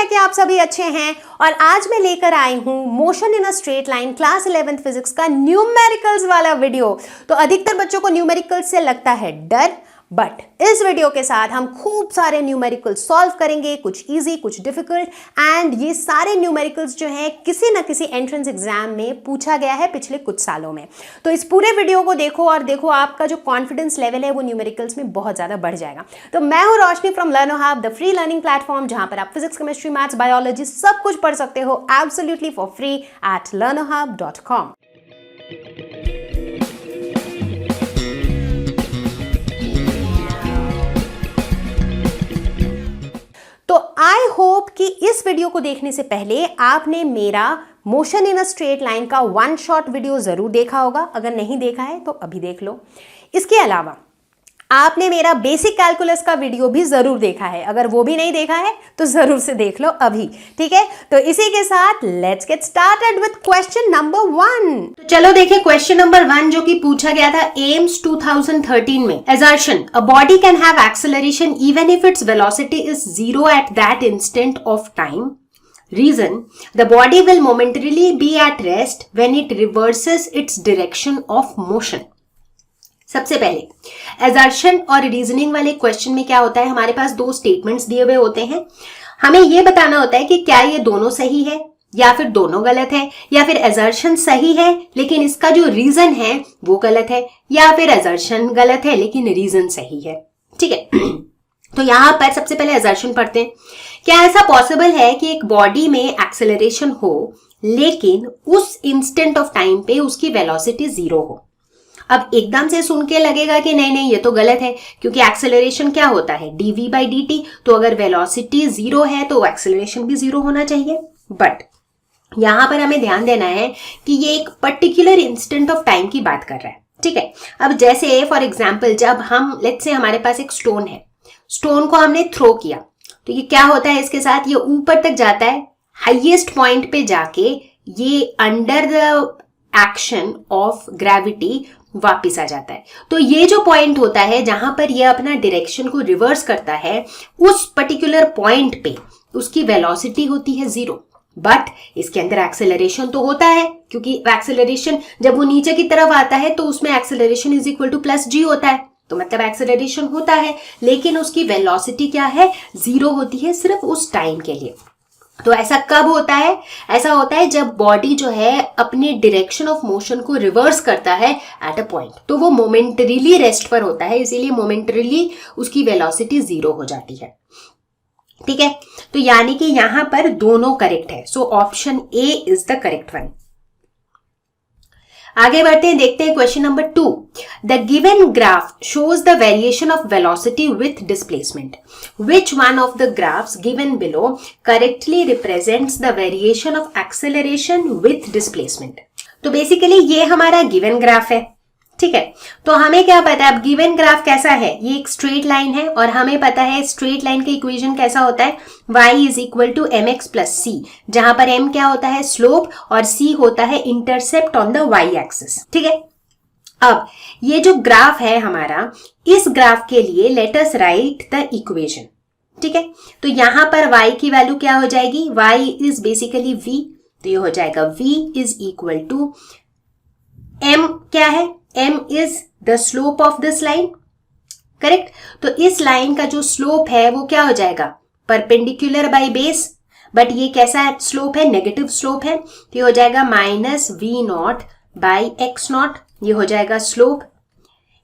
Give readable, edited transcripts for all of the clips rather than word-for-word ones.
है कि आप सभी अच्छे हैं और आज मैं लेकर आई हूं motion in a straight line class 11th physics का न्यूमेरिकल्स वाला वीडियो। तो अधिकतर बच्चों को न्यूमेरिकल्स से लगता है डर, बट इस वीडियो के साथ हम खूब सारे न्यूमेरिकल्स सॉल्व करेंगे, कुछ इजी कुछ डिफिकल्ट। एंड ये सारे न्यूमेरिकल्स जो हैं किसी ना किसी एंट्रेंस एग्जाम में पूछा गया है पिछले कुछ सालों में। तो इस पूरे वीडियो को देखो और देखो आपका जो कॉन्फिडेंस लेवल है वो न्यूमेरिकल्स में बहुत ज़्यादा बढ़ जाएगा। तो मैं हूँ Roshni from Learno Hub, the free learning platform, जहाँ पर आप फिजिक्स, केमिस्ट्री, मैथ्स, बायोलॉजी सब कुछ पढ़ सकते हो absolutely for free at learnohub.com। तो आई होप कि इस वीडियो को देखने से पहले आपने मेरा motion in a straight line का वन शॉट वीडियो जरूर देखा होगा। अगर नहीं देखा है तो अभी देख लो। इसके अलावा आपने मेरा बेसिक कैलकुलस का वीडियो भी जरूर देखा है। अगर वो भी नहीं देखा है तो जरूर से देख लो अभी, ठीक है। तो इसी के साथ let's get started with question number 1। तो चलो देखिए क्वेश्चन नंबर 1 जो कि पूछा गया था एम्स 2013 में। Assertion, a body can have acceleration even if its velocity is 0 at that instant of time. Reason, the body will momentarily be at rest when it reverses its direction of motion। सबसे पहले assertion और reasoning वाले question में क्या होता है, हमारे पास दो स्टेटमेंट्स दिए हुए होते हैं। हमें यह बताना होता है कि क्या ये दोनों सही है या फिर दोनों गलत है, या फिर assertion सही है लेकिन इसका जो रीजन है वो गलत है, या फिर assertion गलत है लेकिन रीजन सही है। ठीक है, तो यहां पर सबसे पहले assertion पढ़ते हैं। क्या ऐसा पॉसिबल है कि एक बॉडी में एक्सेलरेशन हो लेकिन उस इंस्टेंट ऑफ टाइम पे उसकी वेलोसिटी 0 हो? अब एकदम से सुन के लगेगा कि नहीं नहीं ये तो गलत है, क्योंकि एक्सेलरेशन क्या होता है dv by dt। तो अगर वेलोसिटी 0 है तो एक्सेलरेशन भी 0 होना चाहिए। बट यहां पर हमें ध्यान देना है कि ये एक पर्टिकुलर इंस्टेंट ऑफ टाइम की बात कर रहा है। ठीक है, अब जैसे फॉर एग्जाम्पल जब हम लेट्स से हमारे पास एक स्टोन है, स्टोन को हमने थ्रो किया तो ये क्या होता है इसके साथ, ये ऊपर तक जाता है, हाईएस्ट पॉइंट पे जाके ये under the action of gravity वापिस आ जाता है। तो ये जो पॉइंट होता है जहां पर ये अपना डायरेक्शन को रिवर्स करता है, उस पर्टिकुलर पॉइंट पे उसकी वेलोसिटी होती है 0। बट इसके अंदर एक्सेलरेशन तो होता है, क्योंकि एक्सेलरेशन जब वो नीचे की तरफ आता है तो उसमें acceleration is equal to plus g होता है। तो मतलब एक्सेलरेशन होता है लेकिन उसकी वेलोसिटी क्या है, 0 होती है सिर्फ उस टाइम के लिए। तो ऐसा कब होता है? ऐसा होता है जब बॉडी जो है अपने डायरेक्शन ऑफ मोशन को रिवर्स करता है एट अ पॉइंट, तो वो मोमेंटरीली रेस्ट पर होता है, इसीलिए मोमेंटरीली उसकी वेलोसिटी 0 हो जाती है। ठीक है, तो यानी कि यहां पर दोनों करेक्ट है। So option A is the correct one. आगे बढ़ते हैं, देखते हैं question number 2। The given graph shows the variation of velocity with displacement. Which one of the graphs given below correctly represents the variation of acceleration with displacement. तो basically ये हमारा given graph है। ठीक है, तो हमें क्या पता है अब गिवन ग्राफ कैसा है, ये एक स्ट्रेट लाइन है और हमें पता है स्ट्रेट लाइन का इक्वेशन कैसा होता है, y is equal to mx plus c, जहां पर m क्या होता है स्लोप और c होता है intercept on the y axis. ठीक है, अब ये जो ग्राफ है हमारा, इस ग्राफ के लिए let us right the equation. ठीक है, तो यहां पर y की वैल्यू क्या हो जाएगी, y इज बेसिकली v, तो ये हो जाएगा v is equal to m क्या है, m is the slope of this line, correct. तो इस लाइन का जो स्लोप है वो क्या हो जाएगा, परपेंडिकुलर बाय बेस, बट ये कैसा स्लोप है, नेगेटिव स्लोप है, तो ये हो जाएगा minus we naught by x naught, ये हो जाएगा स्लोप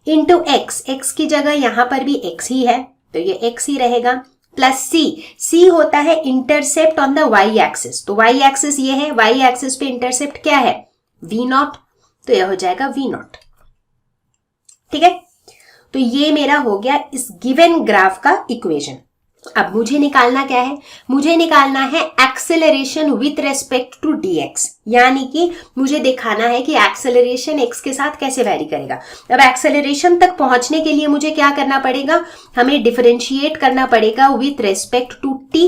इंटू एक्स, एक्स की जगह यहां पर भी एक्स ही है तो ये एक्स ही रहेगा, प्लस सी, सी होता है intercept on the y axis, तो वाई एक्सिस ये है, वाई एक्सिस पे इंटरसेप्ट क्या है, वी नॉट, तो यह हो जाएगा वी नॉट। ठीक है, तो ये मेरा हो गया इस गिवन ग्राफ का इक्वेशन। अब मुझे निकालना क्या है, मुझे निकालना है acceleration with respect to dx, यानी कि मुझे दिखाना है कि एक्सेलरेशन x के साथ कैसे वैरी करेगा। अब एक्सेलरेशन तक पहुंचने के लिए मुझे क्या करना पड़ेगा, हमें डिफरेंशिएट करना पड़ेगा with respect to t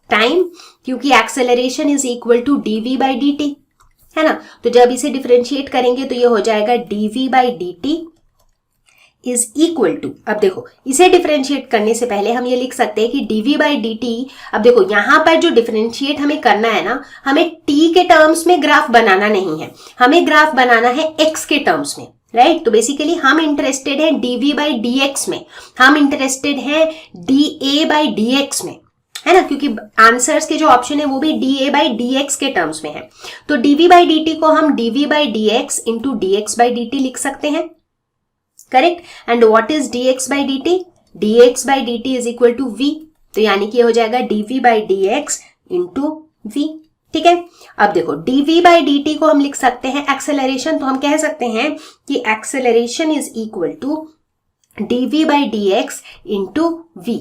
time, क्योंकि acceleration is equal to dv by dt है ना। तो जब इसे डिफरेंशिएट करेंगे तो ये हो जाएगा dv by dt is equal to, अब देखो इसे डिफरेंशिएट करने से पहले हम ये लिख सकते हैं कि dv बाई dt, अब देखो यहां पर जो डिफरेंशिएट हमें करना है ना, हमें t के टर्म्स में ग्राफ बनाना नहीं है, हमें ग्राफ बनाना है x के टर्म्स में, राइट। तो बेसिकली हम इंटरेस्टेड हैं dv बाई dx में, हम इंटरेस्टेड हैं dA बाई dx में, है ना, क्योंकि आंसर्स के जो ऑप्शन है वो भी dA बाई dx के टर्म्स में है। तो dv बाई dt को हम dv by dx into dx by dt लिख सकते हैं, correct. And what is dx by dt? dx by dt is equal to v, तो यानी कि हो जाएगा dv by dx into v, ठीक है। अब देखो dv बाई dt को हम लिख सकते हैं एक्सेलरेशन, तो हम कह सकते हैं कि acceleration is equal to dv by dx into v।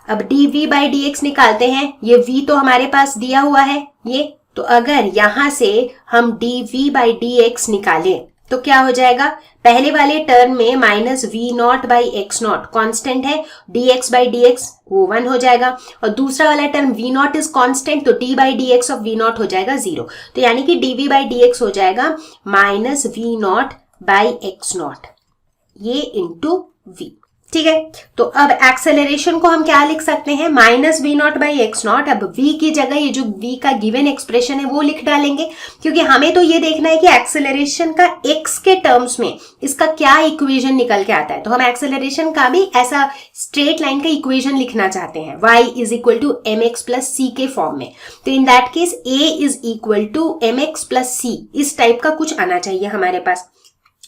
अब dv बाई dx निकालते हैं, ये v तो हमारे पास दिया हुआ है ये, तो अगर यहां से हम dv बाई dx निकालें तो क्या हो जाएगा, पहले वाले टर्म में minus we naught by x naught constant है, dx बाई dx वो 1 हो जाएगा, और दूसरा वाला term v naught is constant, तो d by dx of v naught हो जाएगा 0, तो यानी कि dv बाई dx हो जाएगा minus we naught by x naught, ये इंटू v, ठीक है। तो अब एक्सेलरेशन को हम क्या लिख सकते हैं, minus we naught by x naught. अब v की जगह ये जो v का गिवन एक्सप्रेशन है वो लिख डालेंगे, क्योंकि हमें तो ये देखना है कि एक्सेलरेशन का x के टर्म्स में इसका क्या इक्वेशन निकल के आता है। तो हम एक्सेलरेशन का भी ऐसा स्ट्रेट लाइन का इक्वेशन लिखना चाहते हैं, y is equal to M X plus C के फॉर्म में। तो in that case a is equal to M X plus C, इस टाइप का कुछ आना चाहिए हमारे पास।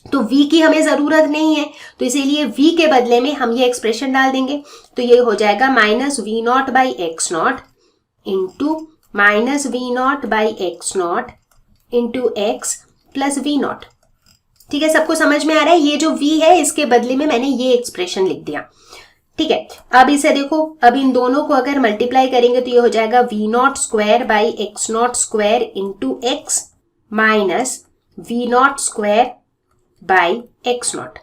तो v की हमें जरूरत नहीं है, तो इसीलिए v के बदले में हम ये एक्सप्रेशन डाल देंगे, तो ये हो जाएगा minus we naught by x naught into minus we naught by x naught into x plus v naught, ठीक है। सबको समझ में आ रहा है, ये जो v है इसके बदले में मैंने ये एक्सप्रेशन लिख दिया, ठीक है। अब इसे देखो, अब इन दोनों को अगर मल्टीप्लाई करेंगे तो ये हो जाएगा V naught square by x naught square into X minus we naught square by x naught.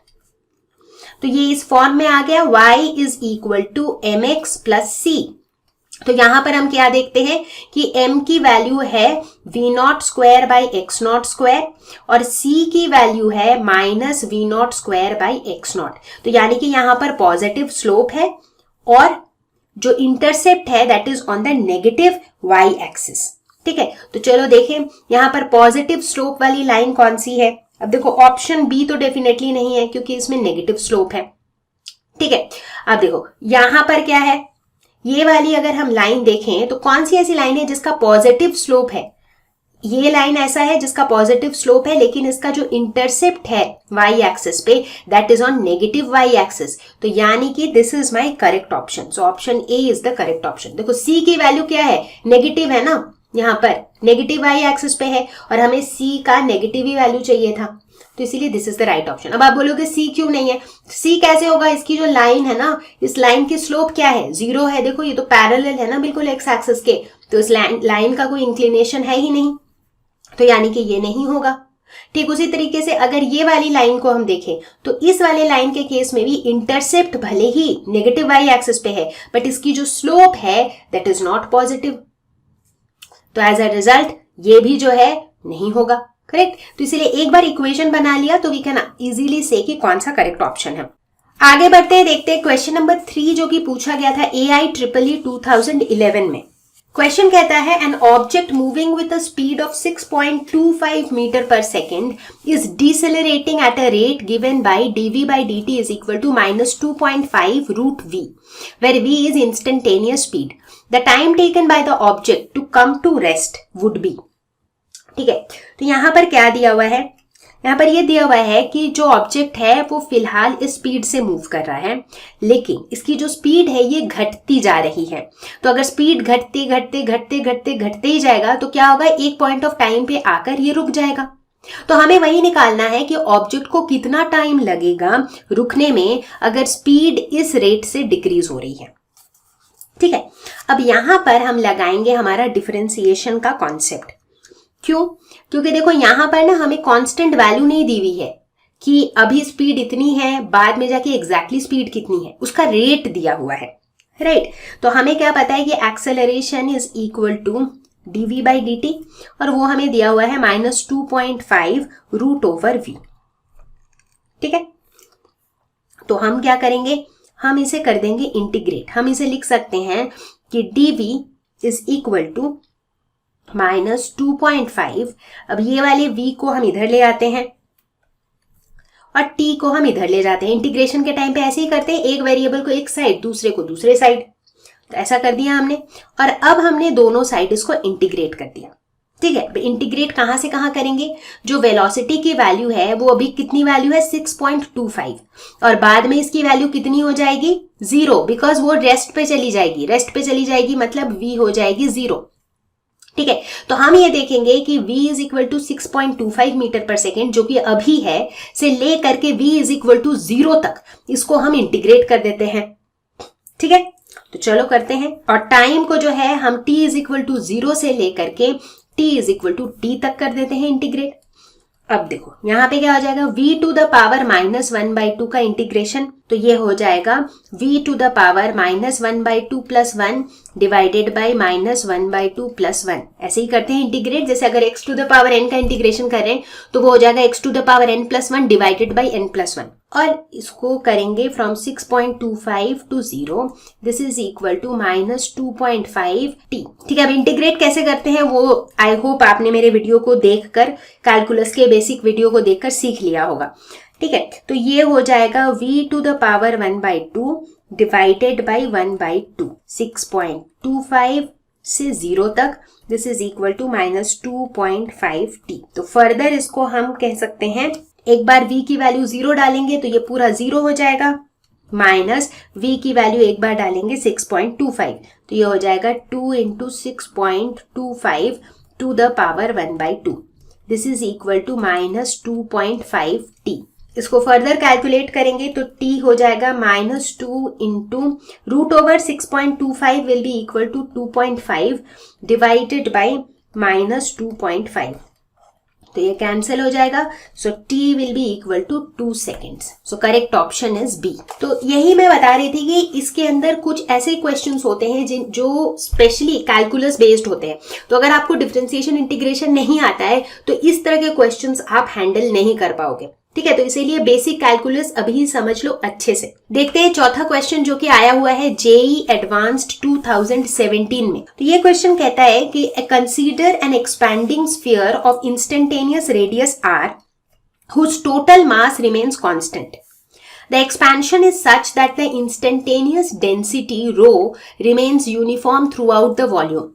तो ये इस फॉर्म में आ गया, y is equal to M X plus C. तो यहां पर हम क्या देखते हैं कि m की वैल्यू है v naught square by x naught square और c की वैल्यू है minus we naught square by x naught. तो यानी कि यहां पर पॉजिटिव स्लोप है और जो इंटरसेप्ट है that is on the negative y axis, ठीक है। तो चलो देखें यहां पर पॉजिटिव स्लोप वाली लाइन कौन सी है। अब देखो ऑप्शन बी तो डेफिनेटली नहीं है क्योंकि इसमें नेगेटिव स्लोप है, ठीक है। अब देखो यहां पर क्या है, ये वाली अगर हम लाइन देखें तो कौन सी ऐसी लाइन है जिसका पॉजिटिव स्लोप है, ये लाइन ऐसा है जिसका पॉजिटिव स्लोप है लेकिन इसका जो इंटरसेप्ट है y एक्सिस पे that is on negative y axis. तो यानी कि this is my correct option, so option A is the correct option. देखो c की वैल्यू क्या है, नेगेटिव है ना, यहाँ पर नेगेटिव y एक्सिस पे है और हमें c का नेगेटिव ही वैल्यू चाहिए था, तो इसीलिए this is the right option. अब आप बोलोगे c क्यों नहीं है, c कैसे होगा, इसकी जो लाइन है ना, इस लाइन की स्लोप क्या है, 0 है। देखो ये तो पैरेलल है ना बिल्कुल x एक्सिस के, तो इस लाइन का कोई इंक्लिनेशन है ही नहीं, तो यानी कि ये नहीं होगा। ठीक उसी तरीके से अगर ये वाली लाइन को हम देखें तो इस वाले लाइन के केस में भी इंटरसेप्ट भले ही नेगेटिव y एक्सिस पे है बट इसकी जो स्लोप है दैट इज नॉट पॉजिटिव, तो एज अ रिजल्ट ये भी जो है नहीं होगा, करेक्ट। तो इसीलिए एक बार इक्वेशन बना लिया तो वी कैन इजीली से कि कौन सा करेक्ट ऑप्शन है। आगे बढ़ते हैं, देखते हैं क्वेश्चन नंबर 3 जो कि पूछा गया था AIEEE 2011 में। क्वेश्चन कहता है an object moving with a speed of 6.25 metre पर second is decelerating at a rate given by dv by dt is equal to minus 2.5 root v, where v is instantaneous speed. The time taken by the object to come to rest would be. ठीक है, तो यहां पर क्या दिया हुआ है, यहाँ पर ये दिया हुआ है कि जो ऑब्जेक्ट है वो फिलहाल इस स्पीड से मूव कर रहा है लेकिन इसकी जो स्पीड है ये घटती जा रही है। तो अगर स्पीड घटते घटते घटते घटते घटते ही जाएगा तो क्या होगा, एक पॉइंट ऑफ टाइम पे आकर ये रुक जाएगा। तो हमें वही निकालना है कि ऑब्जेक्ट को कितना टाइम लगेगा रुकने में अगर स्पीड इस रेट से डिक्रीज हो रही है। ठीक है, अब यहां पर हम लगाएंगे हमारा डिफरेंशिएशन का कॉन्सेप्ट। क्यों? क्योंकि देखो यहां पर ना हमें कांस्टेंट वैल्यू नहीं दी हुई है कि अभी स्पीड इतनी है बाद में जाके एग्जैक्टली स्पीड कितनी है, उसका रेट दिया हुआ है, राइट। तो हमें क्या पता है कि acceleration is equal to dv by dt और वो हमें दिया हुआ है -2.5 रूट ओवर v। ठीक है, तो हम क्या करेंगे, हम इसे कर देंगे इंटीग्रेट। हम इसे लिख सकते हैं कि dv इज इक्वल टू -2.5। अब ये वाले v को हम इधर ले आते हैं और t को हम इधर ले जाते हैं। इंटीग्रेशन के टाइम पे ऐसे ही करते हैं, एक वेरिएबल को एक साइड, दूसरे को दूसरे साइड। तो ऐसा कर दिया हमने, और अब हमने दोनों साइड इसको इंटीग्रेट कर दिया। ठीक है, इंटीग्रेट कहां से कहां करेंगे, जो वेलोसिटी की वैल्यू है वो अभी कितनी वैल्यू है 6.25, और बाद में इसकी वैल्यू कितनी हो जाएगी 0, बिकॉज वो रेस्ट पे चली जाएगी। रेस्ट पे चली जाएगी मतलब v हो जाएगी 0। ठीक है, तो हम ये देखेंगे कि v is equal to 6.25 metre पर सेकेंड, जो कि अभी है, से ले करके v इज इक्वल टू 0 तक इसको हम इंटीग्रेट कर देते हैं। ठीक है, तो चलो करते हैं। और टाइम को जो है हम t इज इक्वल टू 0 से लेकर के t is equal to t तक कर देते हैं इंटीग्रेट। अब देखो यहाँ पे क्या हो जाएगा, v टू द पावर -1/2 का इंटीग्रेशन, तो ये हो जाएगा v to the power -1/2 + 1 divided by -1/2 + 1। ऐसे ही करते हैं इंटीग्रेट, जैसे अगर x to the power n का इंटीग्रेशन कर रहे हैं तो वो हो जाएगा x to the power n + 1 divided by n + 1। और इसको करेंगे from 6.25 to 0, this is equal to -2.5t। ठीक है, अब इंटीग्रेट कैसे करते हैं वो आई होप आपने मेरे वीडियो को देखकर, कैलकुलस के बेसिक वीडियो को देखकर सीख लिया होगा। ठीक है, तो ये हो जाएगा v to the power 1/2 divided by 1/2, 6.25 से 0 तक, this is equal to -2.5t। तो फर्दर इसको हम कह सकते हैं, एक बार v की वैल्यू 0 डालेंगे तो ये पूरा 0 हो जाएगा, माइनस v की वैल्यू एक बार डालेंगे 6.25, तो ये हो जाएगा 2 × 6.25 to the power 1/2, this is equal to -2.5t। इसको फर्दर कैलकुलेट करेंगे तो t हो जाएगा -2 × √6.25 will be equal to 2.5 divided by -2.5, तो ये कैंसिल हो जाएगा। So t will be equal to 2 seconds. So correct option is B. तो यही मैं बता रही थी कि इसके अंदर कुछ ऐसे क्वेश्चंस होते हैं जो स्पेशली कैलकुलस बेस्ड होते हैं। तो अगर आपको डिफरेंशिएशन इंटीग्रेशन नहीं आता है तो इस तरह के क्वेश्चंस आप हैंडल नहीं कर पाओगे। ठीक है, तो इसीलिए बेसिक कैलकुलस अभी समझ लो अच्छे से। देखते हैं चौथा क्वेश्चन जो कि आया हुआ है जेईई एडवांस्ड 2017 में। तो ये क्वेश्चन कहता है कि consider N expanding sphere of instantaneous radius r whose total mass remains constant. The expansion is such that the instantaneous density rho remains uniform throughout the volume.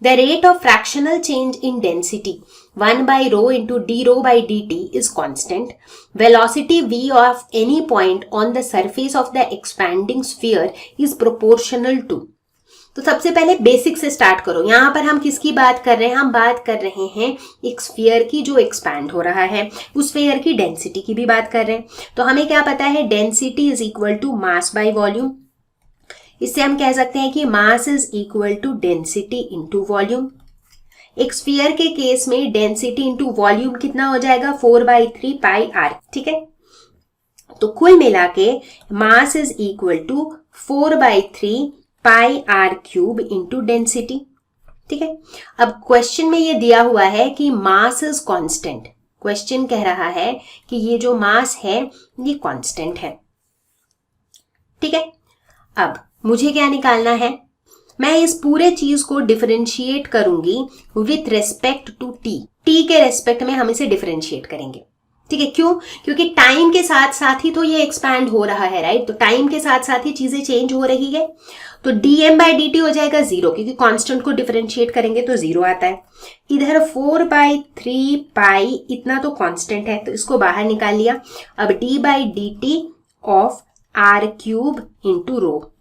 The rate of fractional change in density 1 by rho into d rho by dt is constant. Velocity v of any point on the surface of the expanding sphere is proportional to. तो सबसे पहले basic से start करो। यहाँ पर हम किसकी बात कर रहे हैं, हम बात कर रहे हैं एक स्फीयर की जो एक्सपैंड हो रहा है, उस स्फीयर की डेंसिटी की भी बात कर रहे हैं। तो हमें क्या पता है, density is equal to mass by volume. इससे हम कह सकते हैं कि mass is equal to density into volume. एक स्फीयर के केस में डेंसिटी इंटू वॉल्यूम कितना हो जाएगा, 4/3 पाई आर। ठीक है, तो कुल मिला के mass is equal to 4/3 pi r cube into density. ठीक है, अब क्वेश्चन में ये दिया हुआ है कि मास इज कांस्टेंट। क्वेश्चन कह रहा है कि ये जो मास है ये कांस्टेंट है। ठीक है, अब मुझे क्या निकालना है, मैं इस पूरे चीज को डिफरेंशिएट करूंगी with respect to t. T के रेस्पेक्ट में हम इसे डिफरेंशिएट करेंगे। ठीक है, क्यों, क्योंकि टाइम के साथ साथ ही तो ये एक्सपैंड हो रहा है, राइट। तो टाइम के साथ साथ ही चीजें चेंज हो रही है। तो dm/dt हो जाएगा 0, क्योंकि कांस्टेंट को डिफरेंशिएट करेंगे तो 0 आता है। इधर 4/3 पाई इतना तो कांस्टेंट है, तो इसको बाहर निकाल लिया। अब d/dt of r³ into rho,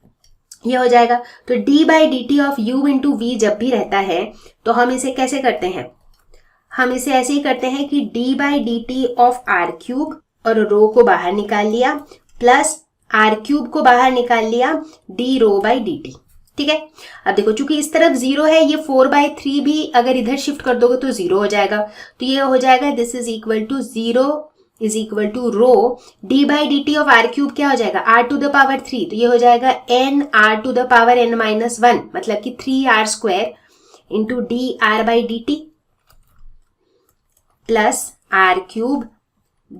ये हो जाएगा। तो d/dt of u into v जब भी रहता है तो हम इसे कैसे करते हैं, हम इसे ऐसे ही करते हैं कि d/dt ऑफ r³ और रो को बाहर निकाल लिया, प्लस r³ को बाहर निकाल लिया d रो बाई dt। ठीक है, अब देखो चूंकि इस तरफ 0 है, ये 4/3 भी अगर इधर शिफ्ट कर दोगे तो 0 हो जाएगा। तो ये हो जाएगा this is equal to 0 is equal to rho d/dt of r³ क्या हो जाएगा, r⁻3। तो ये हो जाएगा n r⁻n-1, मतलब कि 3r² into dr/dt plus r³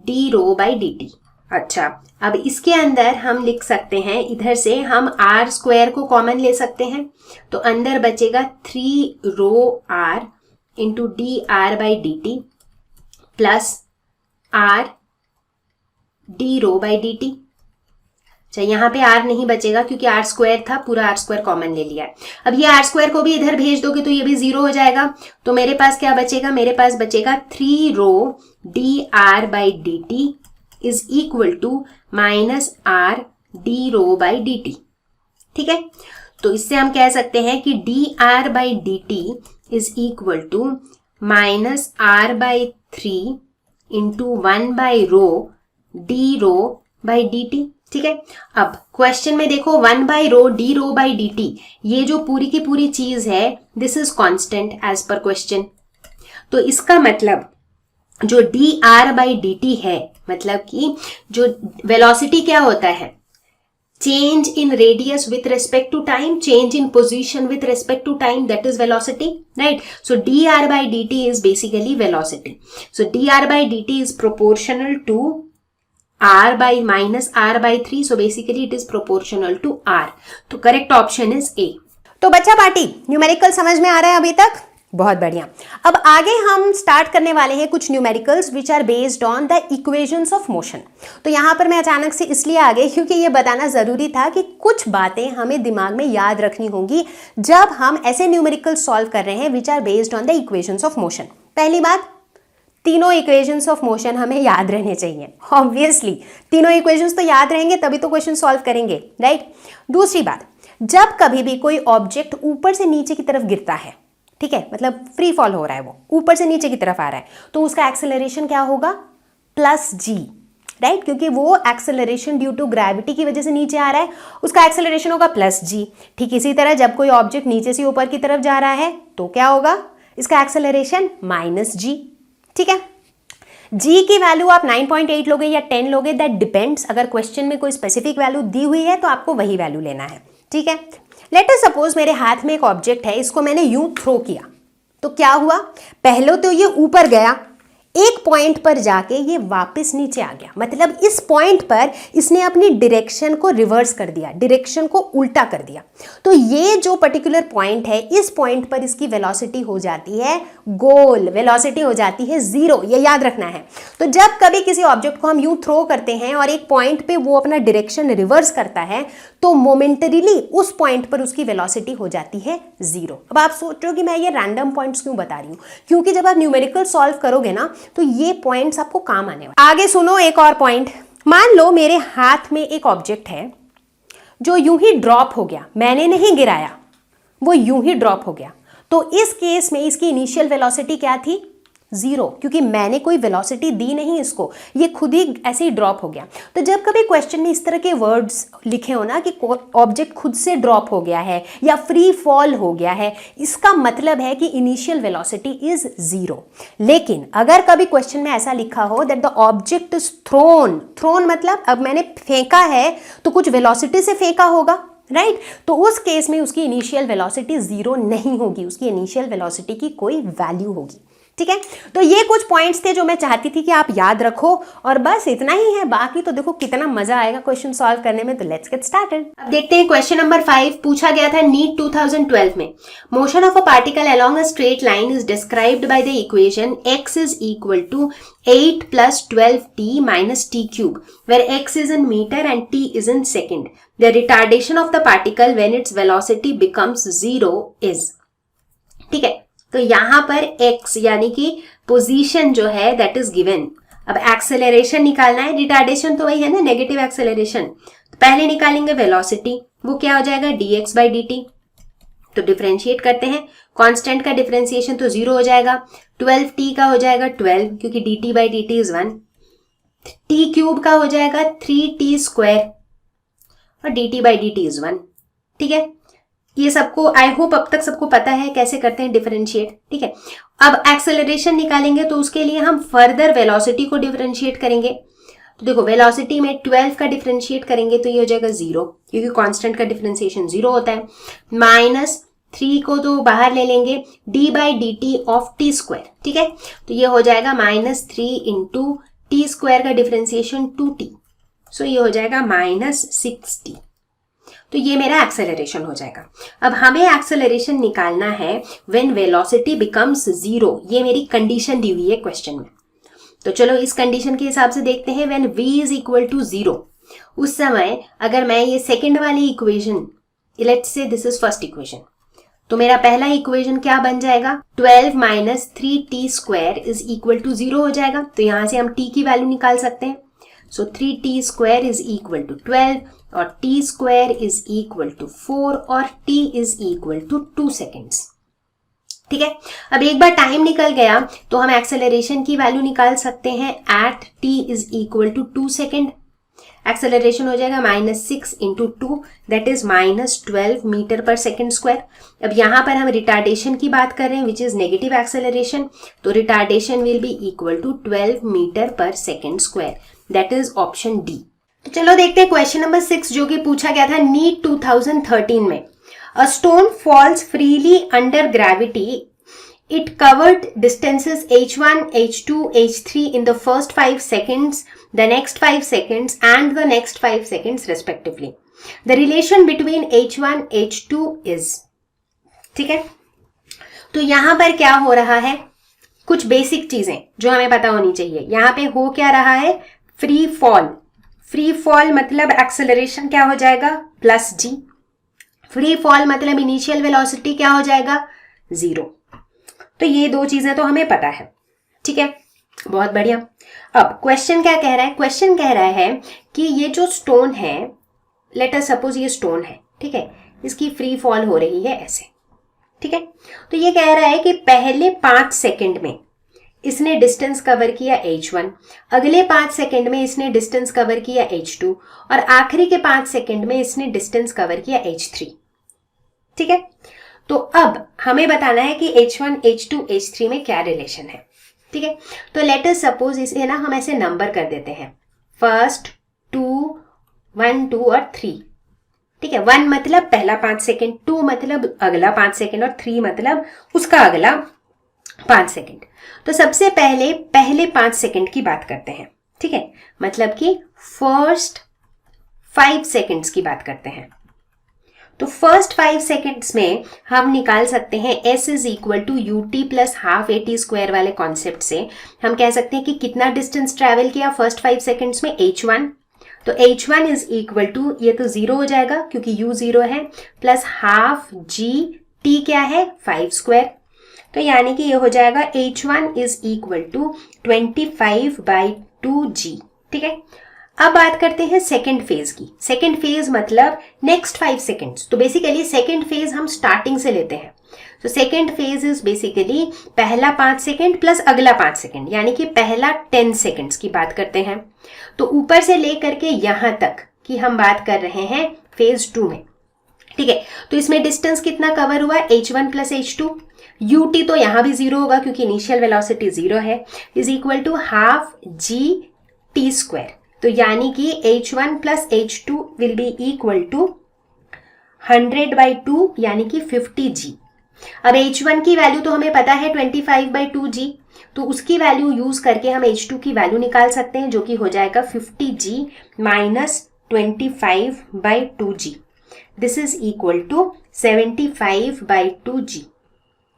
d rho by dt। अच्छा, अब इसके अंदर हम लिख सकते हैं, इधर से हम आर स्क्वायर को कॉमन ले सकते हैं, तो अंदर बचेगा 3 rho R into D are by D T plus R D rho by D T. अच्छा, यहाँ पे आर नहीं बचेगा क्योंकि आर स्क्वायर था, पूरा आर स्क्वायर कॉमन ले लिया है। अब ये आर स्क्वायर को भी इधर भेज दोगे तो ये भी 0 हो जाएगा, तो मेरे पास क्या बचेगा, मेरे पास बचेगा 3 rho D are by D T is equal to minus R D rho by D T. ठीक है, तो इससे हम कह सकते हैं कि D are by D T is equal to minus R by 3 into 1 by rho D rho by D T. ठीक है, अब क्वेश्चन में देखो 1 by rho D rho by D T, ये जो पूरी की पूरी चीज है this is constant as per question. तो इसका मतलब जो d are by D t है, मतलब कि जो वेलोसिटी क्या होता है, change in radius with respect to time, change in position with respect to time, that is velocity, right. So d are by D T is basically velocity. So d are by D T is proportional to r by minus r by 3, so basically it is proportional to r. तो correct option is A। तो बच्चा party numerical समझ में आ रहा है अभी तक? बहुत बढ़िया। अब आगे हम स्टार्ट करने वाले हैं कुछ numericals which are based on the equations of motion. तो यहाँ पर मैं अचानक से इसलिए आ गई क्योंकि ये बताना जरूरी था कि कुछ बातें हमें दिमाग में याद रखनी होंगी जब हम ऐसे न्यूमेरिकल सॉल्व कर रहे हैं which are based on the equations of motion. पहली बात, तीनों इक्वेशंस ऑफ मोशन हमें याद रहने चाहिए। ऑब्वियसली तीनों इक्वेशंस तो याद रहेंगे तभी तो क्वेश्चन सॉल्व करेंगे, राइट। दूसरी बात, जब कभी भी कोई ऑब्जेक्ट ऊपर से नीचे की तरफ गिरता है, ठीक है, मतलब फ्री फॉल हो रहा है, वो ऊपर से नीचे की तरफ आ रहा है, तो उसका एक्सेलरेशन क्या होगा, प्लस जी, राइट, क्योंकि वो एक्सेलरेशन ड्यू टू ग्रेविटी की वजह से नीचे आ रहा है, उसका एक्सेलरेशन होगा प्लस जी। ठीक इसी तरह जब कोई ऑब्जेक्ट नीचे से ऊपर की तरफ जा रहा है तो क्या होगा, इसका एक्सेलरेशन माइनस जी। ठीक है, g की वैल्यू आप 9.8 लोगे या 10 लोगे, दैट डिपेंड्स। अगर क्वेश्चन में कोई स्पेसिफिक वैल्यू दी हुई है तो आपको वही वैल्यू लेना है। ठीक है, लेट अस सपोज मेरे हाथ में एक ऑब्जेक्ट है, इसको मैंने यूं थ्रो किया, तो क्या हुआ, पहले तो ये ऊपर गया, एक पॉइंट पर जाके ये वापस नीचे आ गया, मतलब इस पॉइंट पर इसने अपनी डायरेक्शन को रिवर्स कर दिया, डायरेक्शन को उल्टा कर दिया। तो ये जो पर्टिकुलर पॉइंट है, इस पॉइंट पर इसकी वेलोसिटी हो जाती है गोल, वेलोसिटी हो जाती है 0, ये याद रखना है। तो जब कभी किसी ऑब्जेक्ट को हम यूं थ्रो करते हैं और एक पॉइंट पे वो अपना डायरेक्शन रिवर्स करता है तो मोमेंटरीली उस पॉइंट पर उसकी वेलोसिटी हो जाती है 0। अब आप सोच रहे हो कि मैं ये रैंडम पॉइंट्स क्यों बता रही हूँ, क्योंकि जब आप न्यूमेरिकल सॉल्व करोगे ना तो ये पॉइंट्स आपको काम आने वाले। आगे सुनो एक और पॉइंट, मान लो मेरे हाथ में एक ऑब्जेक्ट है जो यूं ही ड्रॉप हो गया, मैंने नहीं गिराया, वो यूं ही ड्रॉप हो गया, तो इस केस में इसकी इनिशियल वेलोसिटी क्या थी, 0, क्योंकि मैंने कोई वेलोसिटी दी नहीं इसको, ये खुद ही ऐसे ही ड्रॉप हो गया। तो जब कभी क्वेश्चन में इस तरह के वर्ड्स लिखे हो ना कि ऑब्जेक्ट खुद से ड्रॉप हो गया है या फ्री फॉल हो गया है, इसका मतलब है कि इनिशियल वेलोसिटी इज 0। लेकिन अगर कभी क्वेश्चन में ऐसा लिखा हो that the object is thrown, thrown मतलब अब मैंने फेंका है तो कुछ वेलोसिटी से फेंका होगा, राइट, तो उस केस में उसकी इनिशियल वेलोसिटी 0 नहीं होगी, उसकी इनिशियल वेलोसिटी की कोई वैल्यू होगी। ठीक है, तो ये कुछ पॉइंट्स थे जो मैं चाहती थी कि आप याद रखो, और बस इतना ही है। बाकी तो देखो कितना मजा आएगा क्वेश्चन सॉल्व करने में। तो लेट्स गेट स्टार्टेड। अब देखते हैं क्वेश्चन नंबर 5 पूछा गया था नीट 2012 में। Motion of a particle along a straight line is described by the equation x is equal to 8 + 12t - t cube, where x is in meter and t is in second. The retardation of the particle when its velocity becomes 0 is। ठीक है, तो यहां पर x यानी कि position जो है that is given. अब एक्सेलरेशन निकालना है, रिटार्डेशन तो वही है ना, नेगेटिव एक्सेलरेशन। तो पहले निकालेंगे वेलोसिटी, वो क्या हो जाएगा dx/dt। तो डिफरेंशिएट करते हैं, कांस्टेंट का डिफरेंशिएशन तो 0 हो जाएगा, 12t का हो जाएगा 12 क्योंकि dt/dt इज 1, t क्यूब का हो जाएगा 3t² और dt/dt इज 1। ठीक है, ये सबको आई होप अब तक सबको पता है कैसे करते हैं डिफरेंशिएट। ठीक है, अब एक्सेलरेशन निकालेंगे तो उसके लिए हम फर्दर वेलोसिटी को डिफरेंशिएट करेंगे। तो देखो वेलोसिटी में 12 का डिफरेंशिएट करेंगे तो ये हो जाएगा 0 क्योंकि कांस्टेंट का डिफरेंशिएशन 0 होता है, -3 को तो बाहर ले लेंगे, d/dt ऑफ t²। ठीक है, तो ये हो जाएगा -3 × t² का डिफरेंशिएशन 2t। सो ये हो जाएगा -60। तो ये मेरा एक्सेलरेशन हो जाएगा। अब हमें एक्सेलरेशन निकालना है व्हेन वेलोसिटी बिकम्स 0। ये मेरी कंडीशन दी हुई है क्वेश्चन में। तो चलो इस कंडीशन के हिसाब से देखते हैं। When v is equal to 0, उस समय अगर मैं ये सेकेंड वाली equation, let's say this is first equation, तो मेरा पहला इक्वेशन क्या बन जाएगा, 12 - 3t² इज इक्वल टू 0 हो जाएगा। तो यहां से हम t की वैल्यू निकाल सकते हैं। सो 3t² इज इक्वल टू 12 और t² इज इक्वल टू 4 और t is equal to 2 seconds. ठीक है, अब एक बार टाइम निकल गया तो हम एक्सेलरेशन की वैल्यू निकाल सकते हैं at t is equal to 2 second. Acceleration हो जाएगा -6 × 2 दैट इज -12 मीटर पर सेकेंड स्क्वायर। अब यहां पर हम रिटार्डेशन की बात कर रहे हैं विच इज नेगेटिव एक्सेलरेशन, तो retardation will be equal to 12 metre पर second square, that is option D. तो चलो देखते हैं क्वेश्चन नंबर 6 जो कि पूछा गया था नीट 2013 में। A stone falls freely under gravity. It covered distances h1, h2, h3 in the first 5 seconds, the next 5 seconds and the next 5 seconds respectively. The relation between h1, h2 is, ठीक है, तो यहां पर क्या हो रहा है, कुछ बेसिक चीजें जो हमें पता होनी चाहिए। यहां पे हो क्या रहा है, फ्री फॉल। फ्री फॉल मतलब एक्सेलरेशन क्या हो जाएगा, +g। फ्री फॉल मतलब इनिशियल वेलोसिटी क्या हो जाएगा, 0। तो ये दो चीजें तो हमें पता है। ठीक है, बहुत बढ़िया। अब क्वेश्चन क्या कह रहा है, क्वेश्चन कह रहा है कि ये जो स्टोन है, लेट अस सपोज ये स्टोन है, ठीक है, इसकी फ्री फॉल हो रही है ऐसे। ठीक है, तो ये कह रहा है कि पहले 5 सेकंड में इसने डिस्टेंस कवर किया h1, अगले 5 सेकंड में इसने डिस्टेंस कवर किया h2 और आखिरी के 5 सेकंड में इसने डिस्टेंस कवर किया h3। ठीक है, तो अब हमें बताना है कि h1, h2, h3 में क्या रिलेशन है। ठीक है, तो लेट अस सपोज इसे ना हम ऐसे नंबर कर देते हैं, फर्स्ट 2, 1, 2 और 3। ठीक है, 1 मतलब पहला 5 सेकंड, 2 मतलब अगला 5 सेकंड और 3 मतलब उसका अगला 5 सेकंड। तो सबसे पहले 5 सेकंड की बात करते हैं। ठीक है, मतलब कि फर्स्ट 5 सेकंड्स की बात करते हैं। तो फर्स्ट 5 सेकेंड्स में हम निकाल सकते हैं s is equal to ut plus half at² वाले कॉन्सेप्ट से हम कह सकते हैं कि कितना डिस्टेंस ट्रेवल किया फर्स्ट 5 सेकेंड्स में, h1। तो h1 इज इक्वल टू, ये तो 0 हो जाएगा क्योंकि u 0 है, प्लस हाफ g, t क्या है 5²। तो यानी कि ये हो जाएगा h1 is equal to 25/2g। ठीक है, अब बात करते हैं सेकेंड फेज की। सेकेंड फेज मतलब नेक्स्ट 5 सेकेंड्स। तो बेसिकली सेकेंड फेज हम स्टार्टिंग से लेते हैं। तो सेकेंड फेज इज बेसिकली पहला 5 सेकेंड प्लस अगला 5 सेकेंड, यानी कि पहला 10 सेकेंड्स की बात करते हैं। तो ऊपर से लेकर के यहां तक की हम बात कर रहे हैं फेज 2 में। ठीक है, तो इसमें डिस्टेंस कितना कवर हुआ, h1 प्लस h2। ut तो यहां भी 0 होगा क्योंकि इनिशियल वेलोसिटी 0 है, is equal to half g_t²। तो यानी कि h1 plus h2 will be equal to 100/2 यानी कि 50g। अब h1 की वैल्यू तो हमें पता है 25/2g, तो उसकी वैल्यू यूज करके हम h2 की वैल्यू निकाल सकते हैं जो कि हो जाएगा 50g minus 25/2g। This is equal to 75/2g।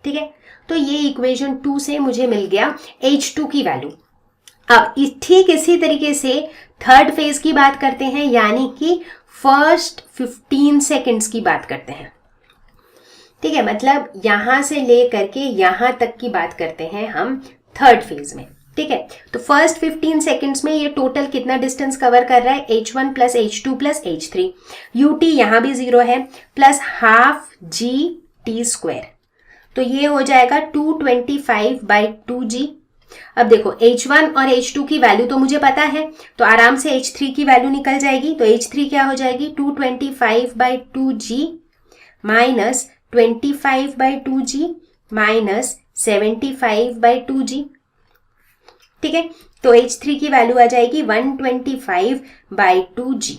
ठीक है, तो ये इक्वेशन 2 से मुझे मिल गया h2 की वैल्यू। अब ठीक इसी तरीके से थर्ड फेज की बात करते हैं, यानी कि फर्स्ट 15 सेकेंड्स की बात करते हैं। ठीक है, मतलब यहां से लेकर के यहां तक की बात करते हैं हम थर्ड फेज में। ठीक है, तो फर्स्ट 15 सेकेंड्स में ये टोटल कितना डिस्टेंस कवर कर रहा है, h1 plus h2 plus h3। ut यहां भी 0 है, प्लस हाफ g_t²। तो ये हो जाएगा 225/2g। अब देखो h1 और h2 की वैल्यू तो मुझे पता है, तो आराम से h3 की वैल्यू निकल जाएगी। तो h3 क्या हो जाएगी, 225/2g minus 25/2g minus 75/2g। ठीक है, तो h3 की वैल्यू आ जाएगी 125/2g।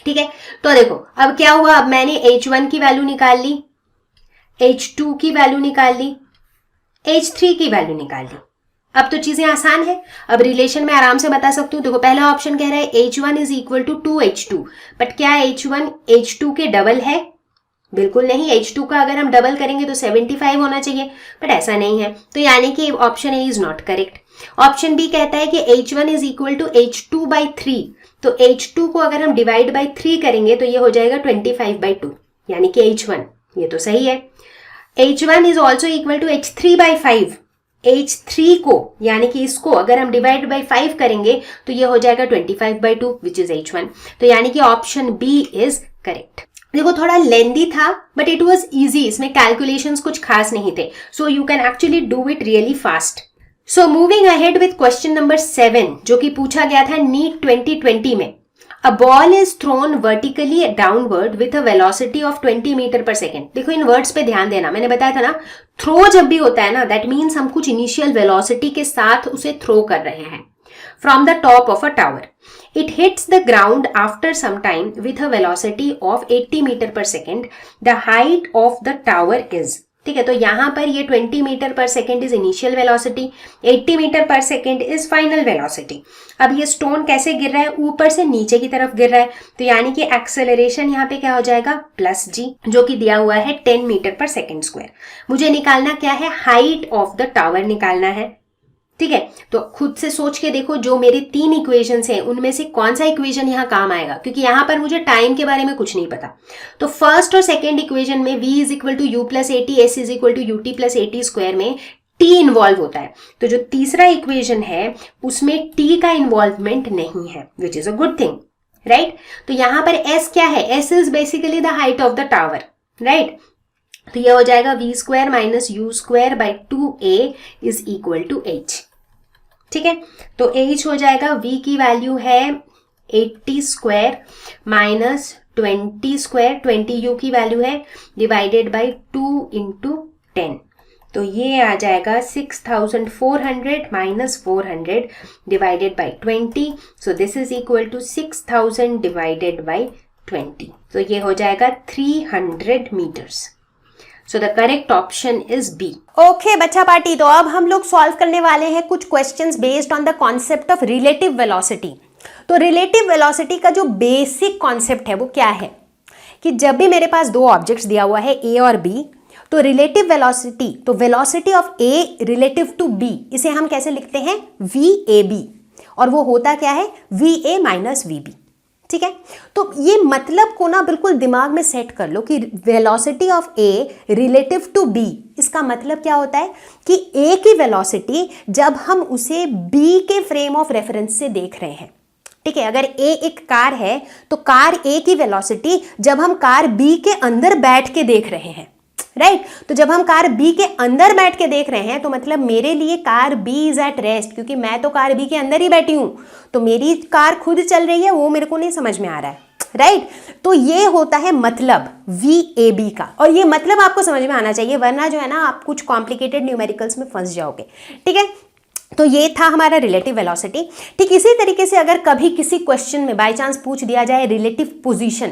ठीक है, तो देखो अब क्या हुआ, अब मैंने h1 की वैल्यू निकाल ली, h2 की वैल्यू निकाल ली, h3 की वैल्यू निकाल ली। अब तो चीजें आसान है, अब रिलेशन में आराम से बता सकती हूँ। देखो पहला ऑप्शन कह रहा है H1 is equal to 2H2, but क्या H1 H2 के डबल है? बिल्कुल नहीं। H2 का अगर हम डबल करेंगे तो 75 होना चाहिए, बट ऐसा नहीं है, तो यानी कि option A is not correct. Option B कहता है कि H1 is equal to H2 by 3, तो H2 को अगर हम डिवाइड बाई 3 करेंगे तो ये हो जाएगा 25/2, यानी कि H1, ये तो सही है। H1 is also equal to H3 by 5, H3 को यानी कि इसको अगर हम डिवाइड बाई 5 करेंगे तो ये हो जाएगा 25/2 विच इज H1, तो यानी कि ऑप्शन बी इज करेक्ट। देखो थोड़ा लेंदी था बट इट वॉज ईजी, इसमें कैलकुलेशंस कुछ खास नहीं थे, so you can actually do it really fast. So moving ahead with question number 7 जो कि पूछा गया था नीट 2020 में। A ball is thrown vertically downward with a velocity of 20 metre पर सेकेंड। देखो इन वर्ड्स पे ध्यान देना, मैंने बताया था ना थ्रो जब भी होता है ना दैट मीन्स हम कुछ इनिशियल वेलोसिटी के साथ उसे थ्रो कर रहे हैं। From the top of a tower, it hits the ground after some time with a velocity of 80 meter per second. The height of the tower is, ठीक है, तो यहां पर ये 20 मीटर पर second is initial velocity, 80 metre पर second is final velocity. अब ये स्टोन कैसे गिर रहा है? ऊपर से नीचे की तरफ गिर रहा है, तो यानी कि एक्सेलरेशन यहाँ पे क्या हो जाएगा? प्लस जी, जो कि दिया हुआ है 10 मीटर पर सेकेंड स्क्वायर। मुझे निकालना क्या है? हाइट ऑफ द टावर निकालना है, ठीक है। तो खुद से सोच के देखो जो मेरे 3 इक्वेशंस हैं उनमें से कौन सा इक्वेशन यहाँ काम आएगा, क्योंकि यहाँ पर मुझे टाइम के बारे में कुछ नहीं पता। तो फर्स्ट और सेकेंड इक्वेशन में v is equal to u plus a t, s is equal to u t plus a t square में t इन्वॉल्व होता है। तो जो तीसरा इक्वेशन है उसमें t का इन्वॉल्वमेंट नहीं है, which is a good thing, right. तो यहाँ पर s क्या है? s is basically the height of the tower, right. तो यह हो जाएगा v square minus u square by 2a is equal to h, ठीक है। तो h हो जाएगा, v की वैल्यू है 80 स्क्वायर माइनस 20 स्क्वायर, 20 u की वैल्यू है, डिवाइडेड बाई 2 इंटू 10, तो ये आ जाएगा 6400 minus 400 divided by 20, so this is equal to 6000 divided by 20, तो ये हो जाएगा 300 metres. So the correct option is B. Okay, बच्चा पार्टी, तो अब हम लोग सॉल्व करने वाले हैं कुछ questions based on the concept of relative velocity. तो रिलेटिव वेलोसिटी का जो बेसिक कॉन्सेप्ट है वो क्या है कि जब भी मेरे पास दो ऑब्जेक्ट्स दिया हुआ है A और B, तो रिलेटिव वेलोसिटी, तो velocity of A relative to B, इसे हम कैसे लिखते हैं? VAB, और वो होता क्या है? VA माइनस VB, ठीक है। तो ये मतलब को ना बिल्कुल दिमाग में सेट कर लो कि velocity of A relative to B, इसका मतलब क्या होता है कि ए की वेलोसिटी जब हम उसे बी के फ्रेम ऑफ रेफरेंस से देख रहे हैं, ठीक है। अगर ए एक कार है तो कार ए की वेलोसिटी जब हम कार बी के अंदर बैठ के देख रहे हैं, राइट। तो जब हम कार बी के अंदर बैठ के देख रहे हैं तो मतलब मेरे लिए car B is at rest, क्योंकि मैं तो कार बी के अंदर ही बैठी हूं, तो मेरी कार खुद चल रही है, वो मेरे को नहीं समझ में आ रहा है, राइट। तो ये होता है मतलब VAB का, और ये मतलब आपको समझ में आना चाहिए, वरना जो है ना आप कुछ कॉम्प्लिकेटेड न्यूमेरिकल्स में फंस जाओगे, ठीक है। तो ये था हमारा रिलेटिव वेलोसिटी। ठीक इसी तरीके से अगर कभी किसी क्वेश्चन में बाय चांस पूछ दिया जाए रिलेटिव पोजीशन,